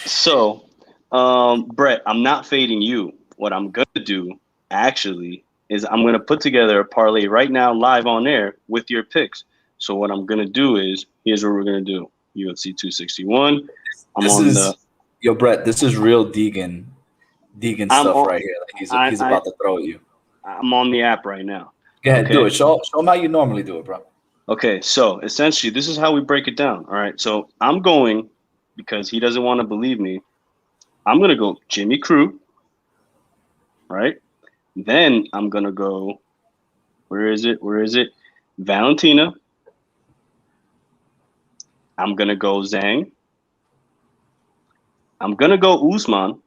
so Brett, I'm not fading you. What I'm going to do, actually, is I'm going to put together a parlay right now live on air with your picks. So what I'm going to do is, here's what we're going to do. UFC 261. Yo, Brett, this is real Degen stuff right here. Like he's about to throw at you. I'm on the app right now. Go ahead, do it. Show him how you normally do it, bro. Okay, so essentially, this is how we break it down. All right, so I'm going, because he doesn't want to believe me, I'm going to go Jimmy Crute. Right? Then I'm going to go, where is it? Valentina. I'm going to go Zhang. I'm going to go Usman,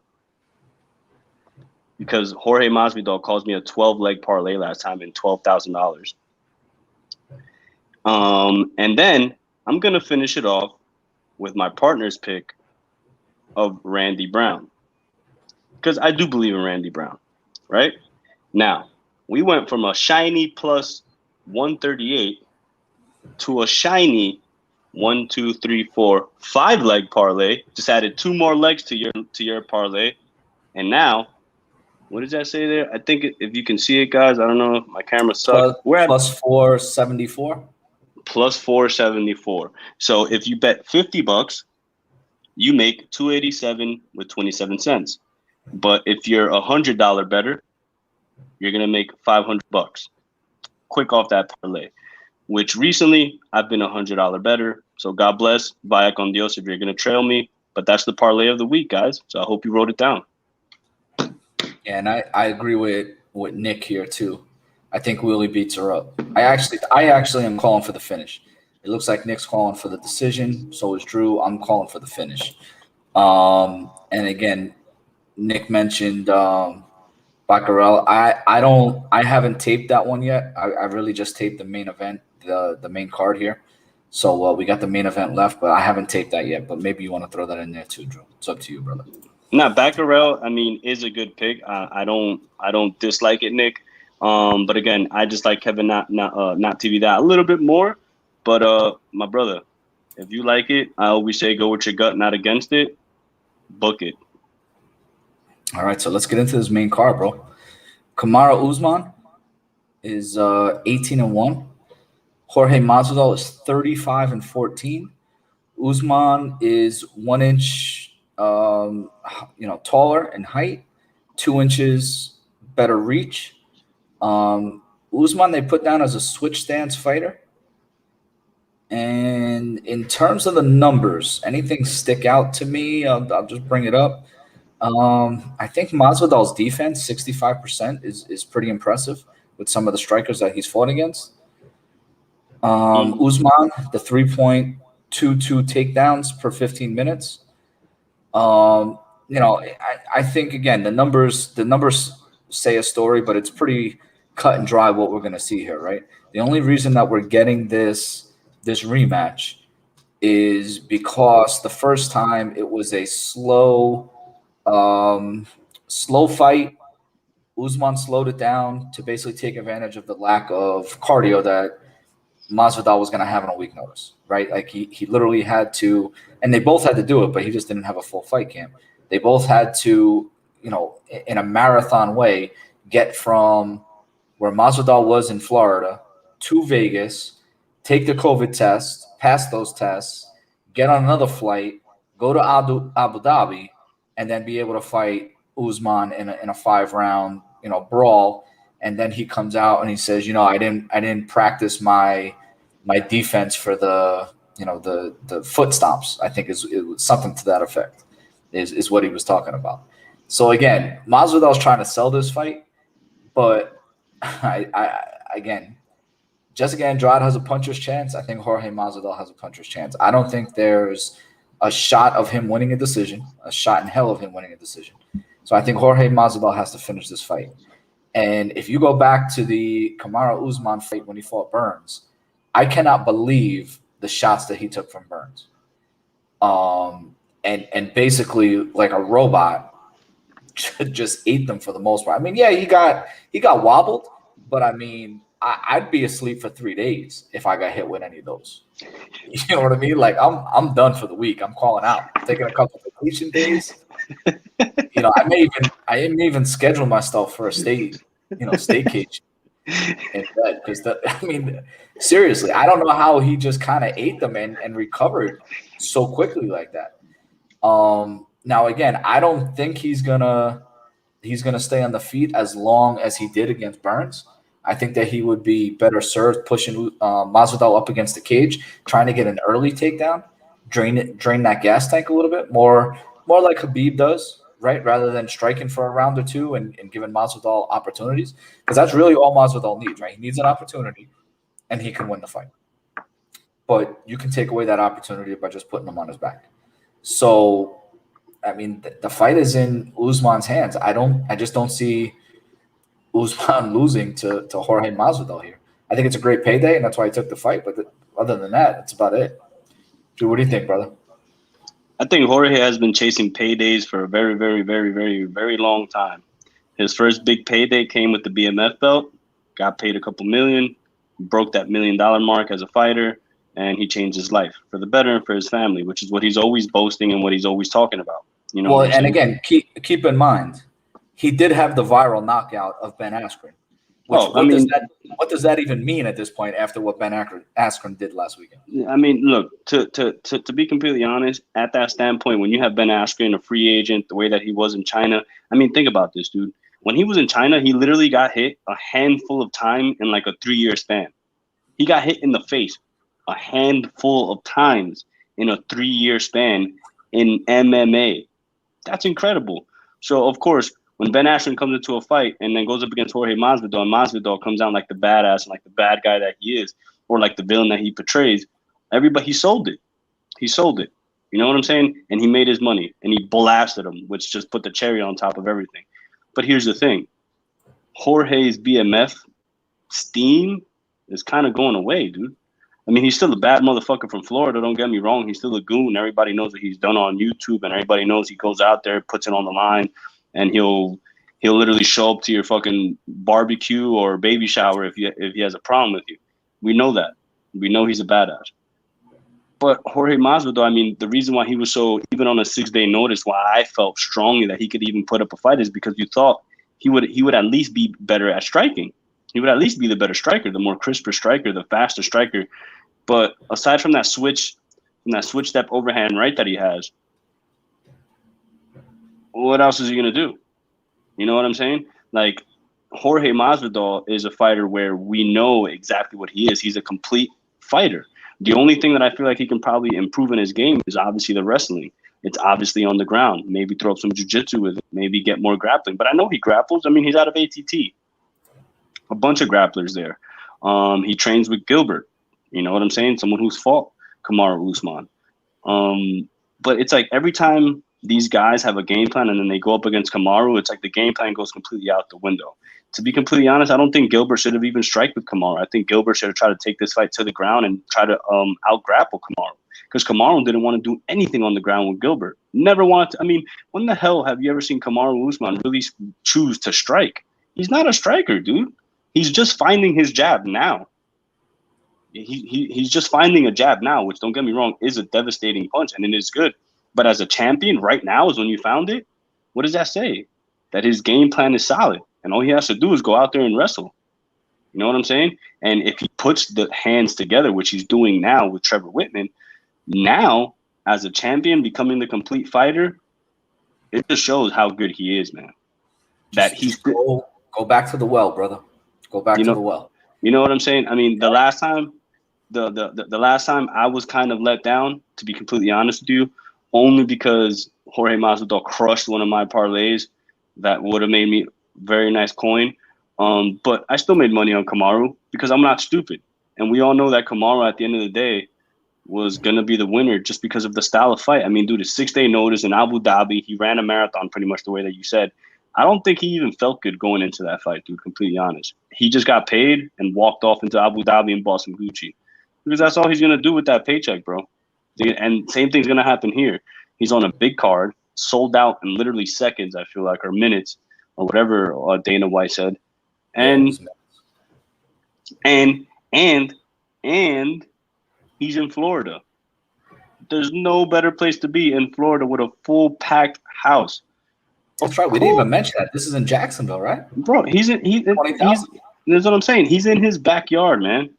because Jorge Masvidal calls me a 12-leg parlay last time in $12,000. And then I'm going to finish it off with my partner's pick of Randy Brown, because I do believe in Randy Brown. Right now, we went from a shiny plus 138 to a shiny 1, 2, 3, 4, 5-leg parlay. Just added 2 more legs to your parlay, and now, what does that say there? I think if you can see it, guys. I don't know if my camera sucks. We're at plus 474. Plus 474. So if you bet $50, you make $287 with 27 cents. But if you're $100 better, you're gonna make $500 quick off that parlay. Which recently I've been $100 better. So God bless, vaya con Dios if you're gonna trail me. But that's the parlay of the week, guys. So I hope you wrote it down. Yeah, and I agree with Nick here too. I think Weili beats her up. I actually am calling for the finish. It looks like Nick's calling for the decision. So is Drew. I'm calling for the finish. And again, Nick mentioned Baccarel. I haven't taped that one yet. I really just taped the main event, the main card here. So we got the main event left, but I haven't taped that yet. But maybe you want to throw that in there too, Drew. It's up to you, brother. Nah, Baccarel, I mean, is a good pick. I don't dislike it, Nick. But again, I just like Kevin Natividad a little bit more. But my brother, if you like it, I always say go with your gut, not against it. Book it. All right, so let's get into this main card, bro. Kamaru Usman is 18-1. Jorge Masvidal is 35-14. Usman is 1 inch, taller in height, 2 inches better reach. Usman they put down as a switch stance fighter. And in terms of the numbers, anything stick out to me? I'll just bring it up. I think Masvidal's defense, 65%, is pretty impressive with some of the strikers that he's fought against. Usman, the 3.22 takedowns per 15 minutes. I think again the numbers say a story, but it's pretty cut and dry what we're going to see here, right? The only reason that we're getting this rematch is because the first time it was a slow fight. Usman slowed it down to basically take advantage of the lack of cardio that Masvidal was going to have on a week notice, right? Like he literally had to, and they both had to do it, but he just didn't have a full fight camp. They both had to, in a marathon way, get from where Masvidal was in Florida to Vegas, take the COVID test, pass those tests, get on another flight, go to Abu Dhabi, and then be able to fight Usman in a 5-round, brawl. And then he comes out and he says, I didn't practice my defense for the foot stomps. I think it was something to that effect is what he was talking about. So again, Masvidal's trying to sell this fight, but Jessica Andrade has a puncher's chance. I think Jorge Masvidal has a puncher's chance. I don't think there's a shot of him winning a decision, a shot in hell of him winning a decision. So I think Jorge Masvidal has to finish this fight. And if you go back to the Kamaru Usman fight when he fought Burns, I cannot believe the shots that he took from Burns. And basically like a robot just ate them for the most part. I mean, yeah, he got wobbled, but I mean, I'd be asleep for 3 days if I got hit with any of those. You know what I mean? Like I'm done for the week. I'm calling out. I'm taking a couple vacation days. I may even schedule myself for a staycation in bed because seriously, I don't know how he just kind of ate them and recovered so quickly like that. Now again, I don't think he's gonna stay on the feet as long as he did against Burns. I think that he would be better served pushing Masvidal up against the cage, trying to get an early takedown, drain that gas tank a little bit more like Khabib does, right? Rather than striking for a round or two and giving Masvidal opportunities, because that's really all Masvidal needs, right? He needs an opportunity, and he can win the fight. But you can take away that opportunity by just putting him on his back. So, I mean, the fight is in Usman's hands. I just don't see Usman losing to Jorge Masvidal here. I think it's a great payday, and that's why he took the fight. But other than that, that's about it. Drew, what do you think, brother? I think Jorge has been chasing paydays for a very, very, very, very, very long time. His first big payday came with the BMF belt, got paid a couple million, broke that $1 million mark as a fighter, and he changed his life for the better and for his family, which is what he's always boasting and what he's always talking about. Well, and again, keep in mind, he did have the viral knockout of Ben Askren. What does that even mean at this point after what Ben Askren did last weekend? I mean, look, to be completely honest, at that standpoint, when you have Ben Askren, a free agent, the way that he was in China, I mean, think about this, dude. When he was in China, he literally got hit a handful of time in like a 3-year span. He got hit in the face a handful of times in a 3-year span in MMA. That's incredible. So, of course, when Ben Askren comes into a fight and then goes up against Jorge Masvidal, and Masvidal comes out like the badass and like the bad guy that he is, or like the villain that he portrays, he sold it. He sold it. You know what I'm saying? And he made his money, and he blasted him, which just put the cherry on top of everything. But here's the thing. Jorge's BMF steam is kind of going away, dude. I mean, he's still a bad motherfucker from Florida. Don't get me wrong. He's still a goon. Everybody knows what he's done on YouTube, and everybody knows he goes out there, puts it on the line, and he'll literally show up to your fucking barbecue or baby shower if he has a problem with you. We know that. We know he's a badass. But Jorge Masvidal, I mean, the reason why he was so, even on a 6-day notice, why I felt strongly that he could even put up a fight is because you thought he would at least be better at striking. He would at least be the better striker, the more crisper striker, the faster striker. But aside from that switch step overhand right that he has, what else is he going to do? You know what I'm saying? Like, Jorge Masvidal is a fighter where we know exactly what he is. He's a complete fighter. The only thing that I feel like he can probably improve in his game is obviously the wrestling. It's obviously on the ground. Maybe throw up some jiu-jitsu with it. Maybe get more grappling. But I know he grapples. I mean, he's out of ATT. A bunch of grapplers there. He trains with Gilbert. You know what I'm saying? Someone who's fought Kamaru Usman. But it's like every time these guys have a game plan and then they go up against Kamaru, it's like the game plan goes completely out the window. To be completely honest, I don't think Gilbert should have even striked with Kamaru. I think Gilbert should have tried to take this fight to the ground and try to out-grapple Kamaru. Because Kamaru didn't want to do anything on the ground with Gilbert. Never wanted to. I mean, when the hell have you ever seen Kamaru Usman really choose to strike? He's not a striker, dude. He's just finding his jab now. He's just finding a jab now, which, don't get me wrong, is a devastating punch, and it is good. But as a champion, right now is when you found it. What does that say? That his game plan is solid, and all he has to do is go out there and wrestle. You know what I'm saying? And if he puts the hands together, which he's doing now with Trevor Whitman, now as a champion, becoming the complete fighter, it just shows how good he is, man. That he's go back to the well, brother. Go back to the well. You know what I'm saying? I mean, the last time I was kind of let down, to be completely honest with you, only because Jorge Masvidal crushed one of my parlays that would have made me very nice coin. But I still made money on Kamaru because I'm not stupid. And we all know that Kamaru at the end of the day was going to be the winner just because of the style of fight. I mean, dude, a 6-day notice in Abu Dhabi. He ran a marathon pretty much the way that you said. I don't think he even felt good going into that fight, dude, completely honest. He just got paid and walked off into Abu Dhabi and bought some Gucci. Because that's all he's going to do with that paycheck, bro. And same thing's going to happen here. He's on a big card, sold out in literally seconds, I feel like, or minutes, or whatever Dana White said. And he's in Florida. There's no better place to be in Florida with a full packed house. That's right. We didn't even mention that. This is in Jacksonville, right? Bro, that's what I'm saying. He's in his backyard, man.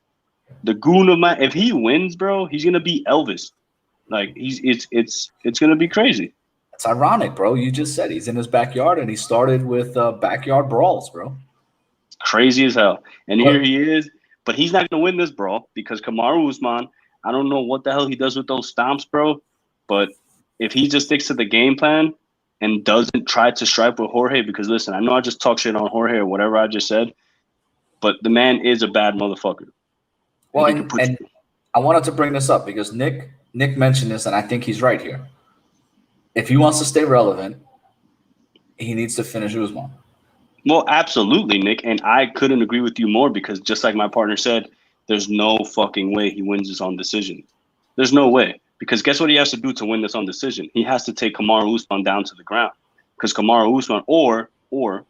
The goon of if he wins, bro, he's gonna be Elvis. Like it's gonna be crazy. It's ironic, bro. You just said he's in his backyard and he started with backyard brawls, bro. Crazy as hell. And here he is, but he's not gonna win this brawl because Kamaru Usman, I don't know what the hell he does with those stomps, bro. But if he just sticks to the game plan and doesn't try to strike with Jorge, because listen, I know I just talk shit on Jorge or whatever I just said, but the man is a bad motherfucker. Well, and I wanted to bring this up because Nick mentioned this, and I think he's right here. If he wants to stay relevant, he needs to finish Usman. Well, absolutely, Nick, and I couldn't agree with you more because just like my partner said, there's no fucking way he wins this on decision. There's no way. Because guess what he has to do to win this on decision? He has to take Kamaru Usman down to the ground. Because Kamaru Usman, or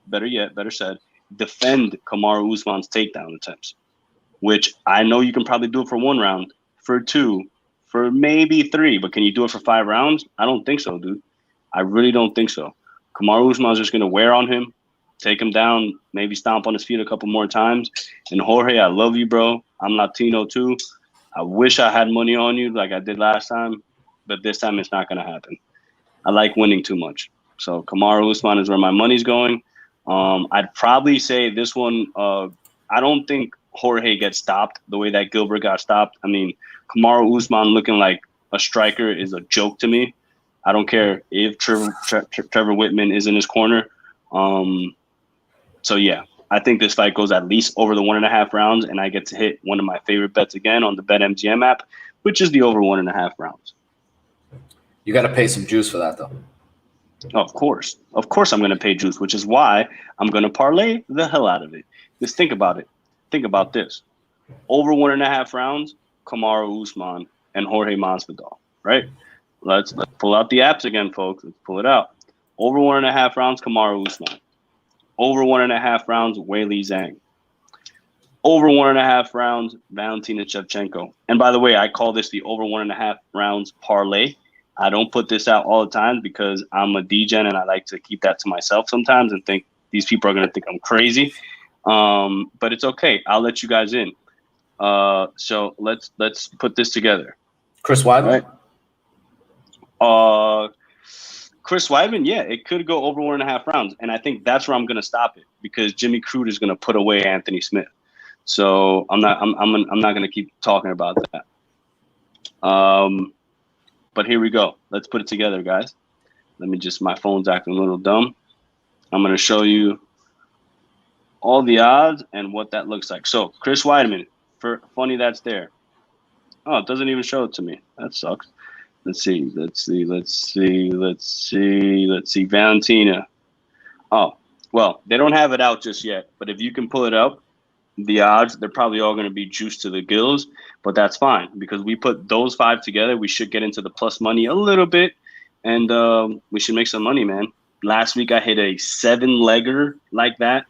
better said, defend Kamaru Usman's takedown attempts. Which I know you can probably do it for 1 round, for 2, for maybe 3, but can you do it for 5 rounds? I don't think so, dude. I really don't think so. Kamaru Usman's just going to wear on him, take him down, maybe stomp on his feet a couple more times. And Jorge, I love you, bro. I'm Latino too. I wish I had money on you like I did last time, but this time it's not going to happen. I like winning too much. So Kamaru Usman is where my money's going. I'd probably say this one, I don't think Jorge gets stopped the way that Gilbert got stopped. I mean, Kamaru Usman looking like a striker is a joke to me. I don't care if Trevor Whitman is in his corner. So, yeah, I think this fight goes at least over the 1.5 rounds, and I get to hit one of my favorite bets again on the BetMGM app, which is the over 1.5 rounds. You got to pay some juice for that, though. Of course. Of course I'm going to pay juice, which is why I'm going to parlay the hell out of it. Just think about it. Think about this. Over 1.5 rounds, Kamaru Usman and Jorge Masvidal, right? Let's pull out the apps again, folks. Let's pull it out. Over 1.5 rounds, Kamaru Usman. Over 1.5 rounds, Weili Zhang. Over 1.5 rounds, Valentina Shevchenko. And by the way, I call this the over 1.5 rounds parlay. I don't put this out all the time because I'm a degen and I like to keep that to myself sometimes and think these people are going to think I'm crazy. But it's okay. I'll let you guys in. So let's put this together. Chris Weidman? Right. Chris Weidman, yeah, it could go over 1.5 rounds, and I think that's where I'm gonna stop it because Jimmy Crute is gonna put away Anthony Smith. So I'm not gonna keep talking about that. But here we go. Let's put it together, guys. Let me just, my phone's acting a little dumb. I'm gonna show you all the odds and what that looks like. So Chris Weidman, funny that's there. Oh, it doesn't even show it to me. That sucks. Let's see. Valentina. Oh, well, they don't have it out just yet. But if you can pull it up, the odds, they're probably all going to be juiced to the gills. But that's fine because we put those 5 together. We should get into the plus money a little bit. And we should make some money, man. Last week I hit a 7-legger like that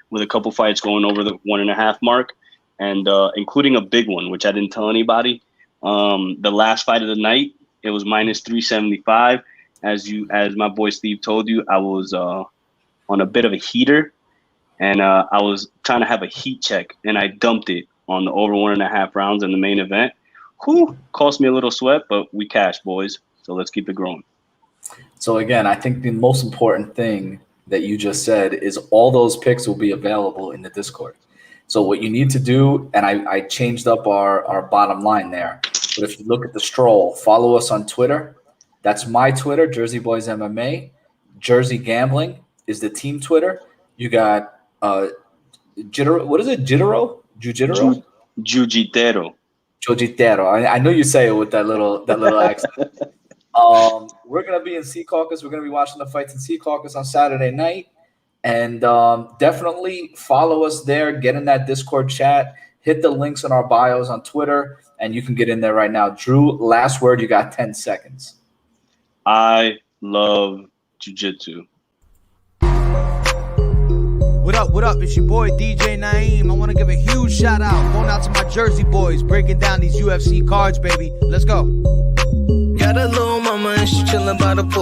with a couple fights going over the 1.5 mark. And including a big one, which I didn't tell anybody. The last fight of the night, it was minus 375. As my boy Steve told you, I was on a bit of a heater, and I was trying to have a heat check, and I dumped it on the over 1.5 rounds in the main event. Whew, cost me a little sweat, but we cashed, boys. So let's keep it growing. So again, I think the most important thing that you just said is all those picks will be available in the Discord. So what you need to do, and I changed up our bottom line there. But if you look at the stroll, follow us on Twitter. That's my Twitter, Jersey Boys MMA. Jersey Gambling is the team Twitter. You got Jittero. What is it? Jittero? Jiu-Jitero? Jiu-Jitero. I know you say it with that little accent. We're gonna be in Sea Caucus. We're gonna be watching the fights in Sea Caucus on Saturday night. And definitely follow us there. Get in that Discord chat. Hit the links in our bios on Twitter, and you can get in there right now. Drew, last word. You got 10 seconds. I love jiu-jitsu. What up? It's your boy DJ Naeem. I want to give a huge shout out. Going out to my Jersey boys, breaking down these UFC cards, baby. Let's go. Got a little mama and she chillin' by the pool.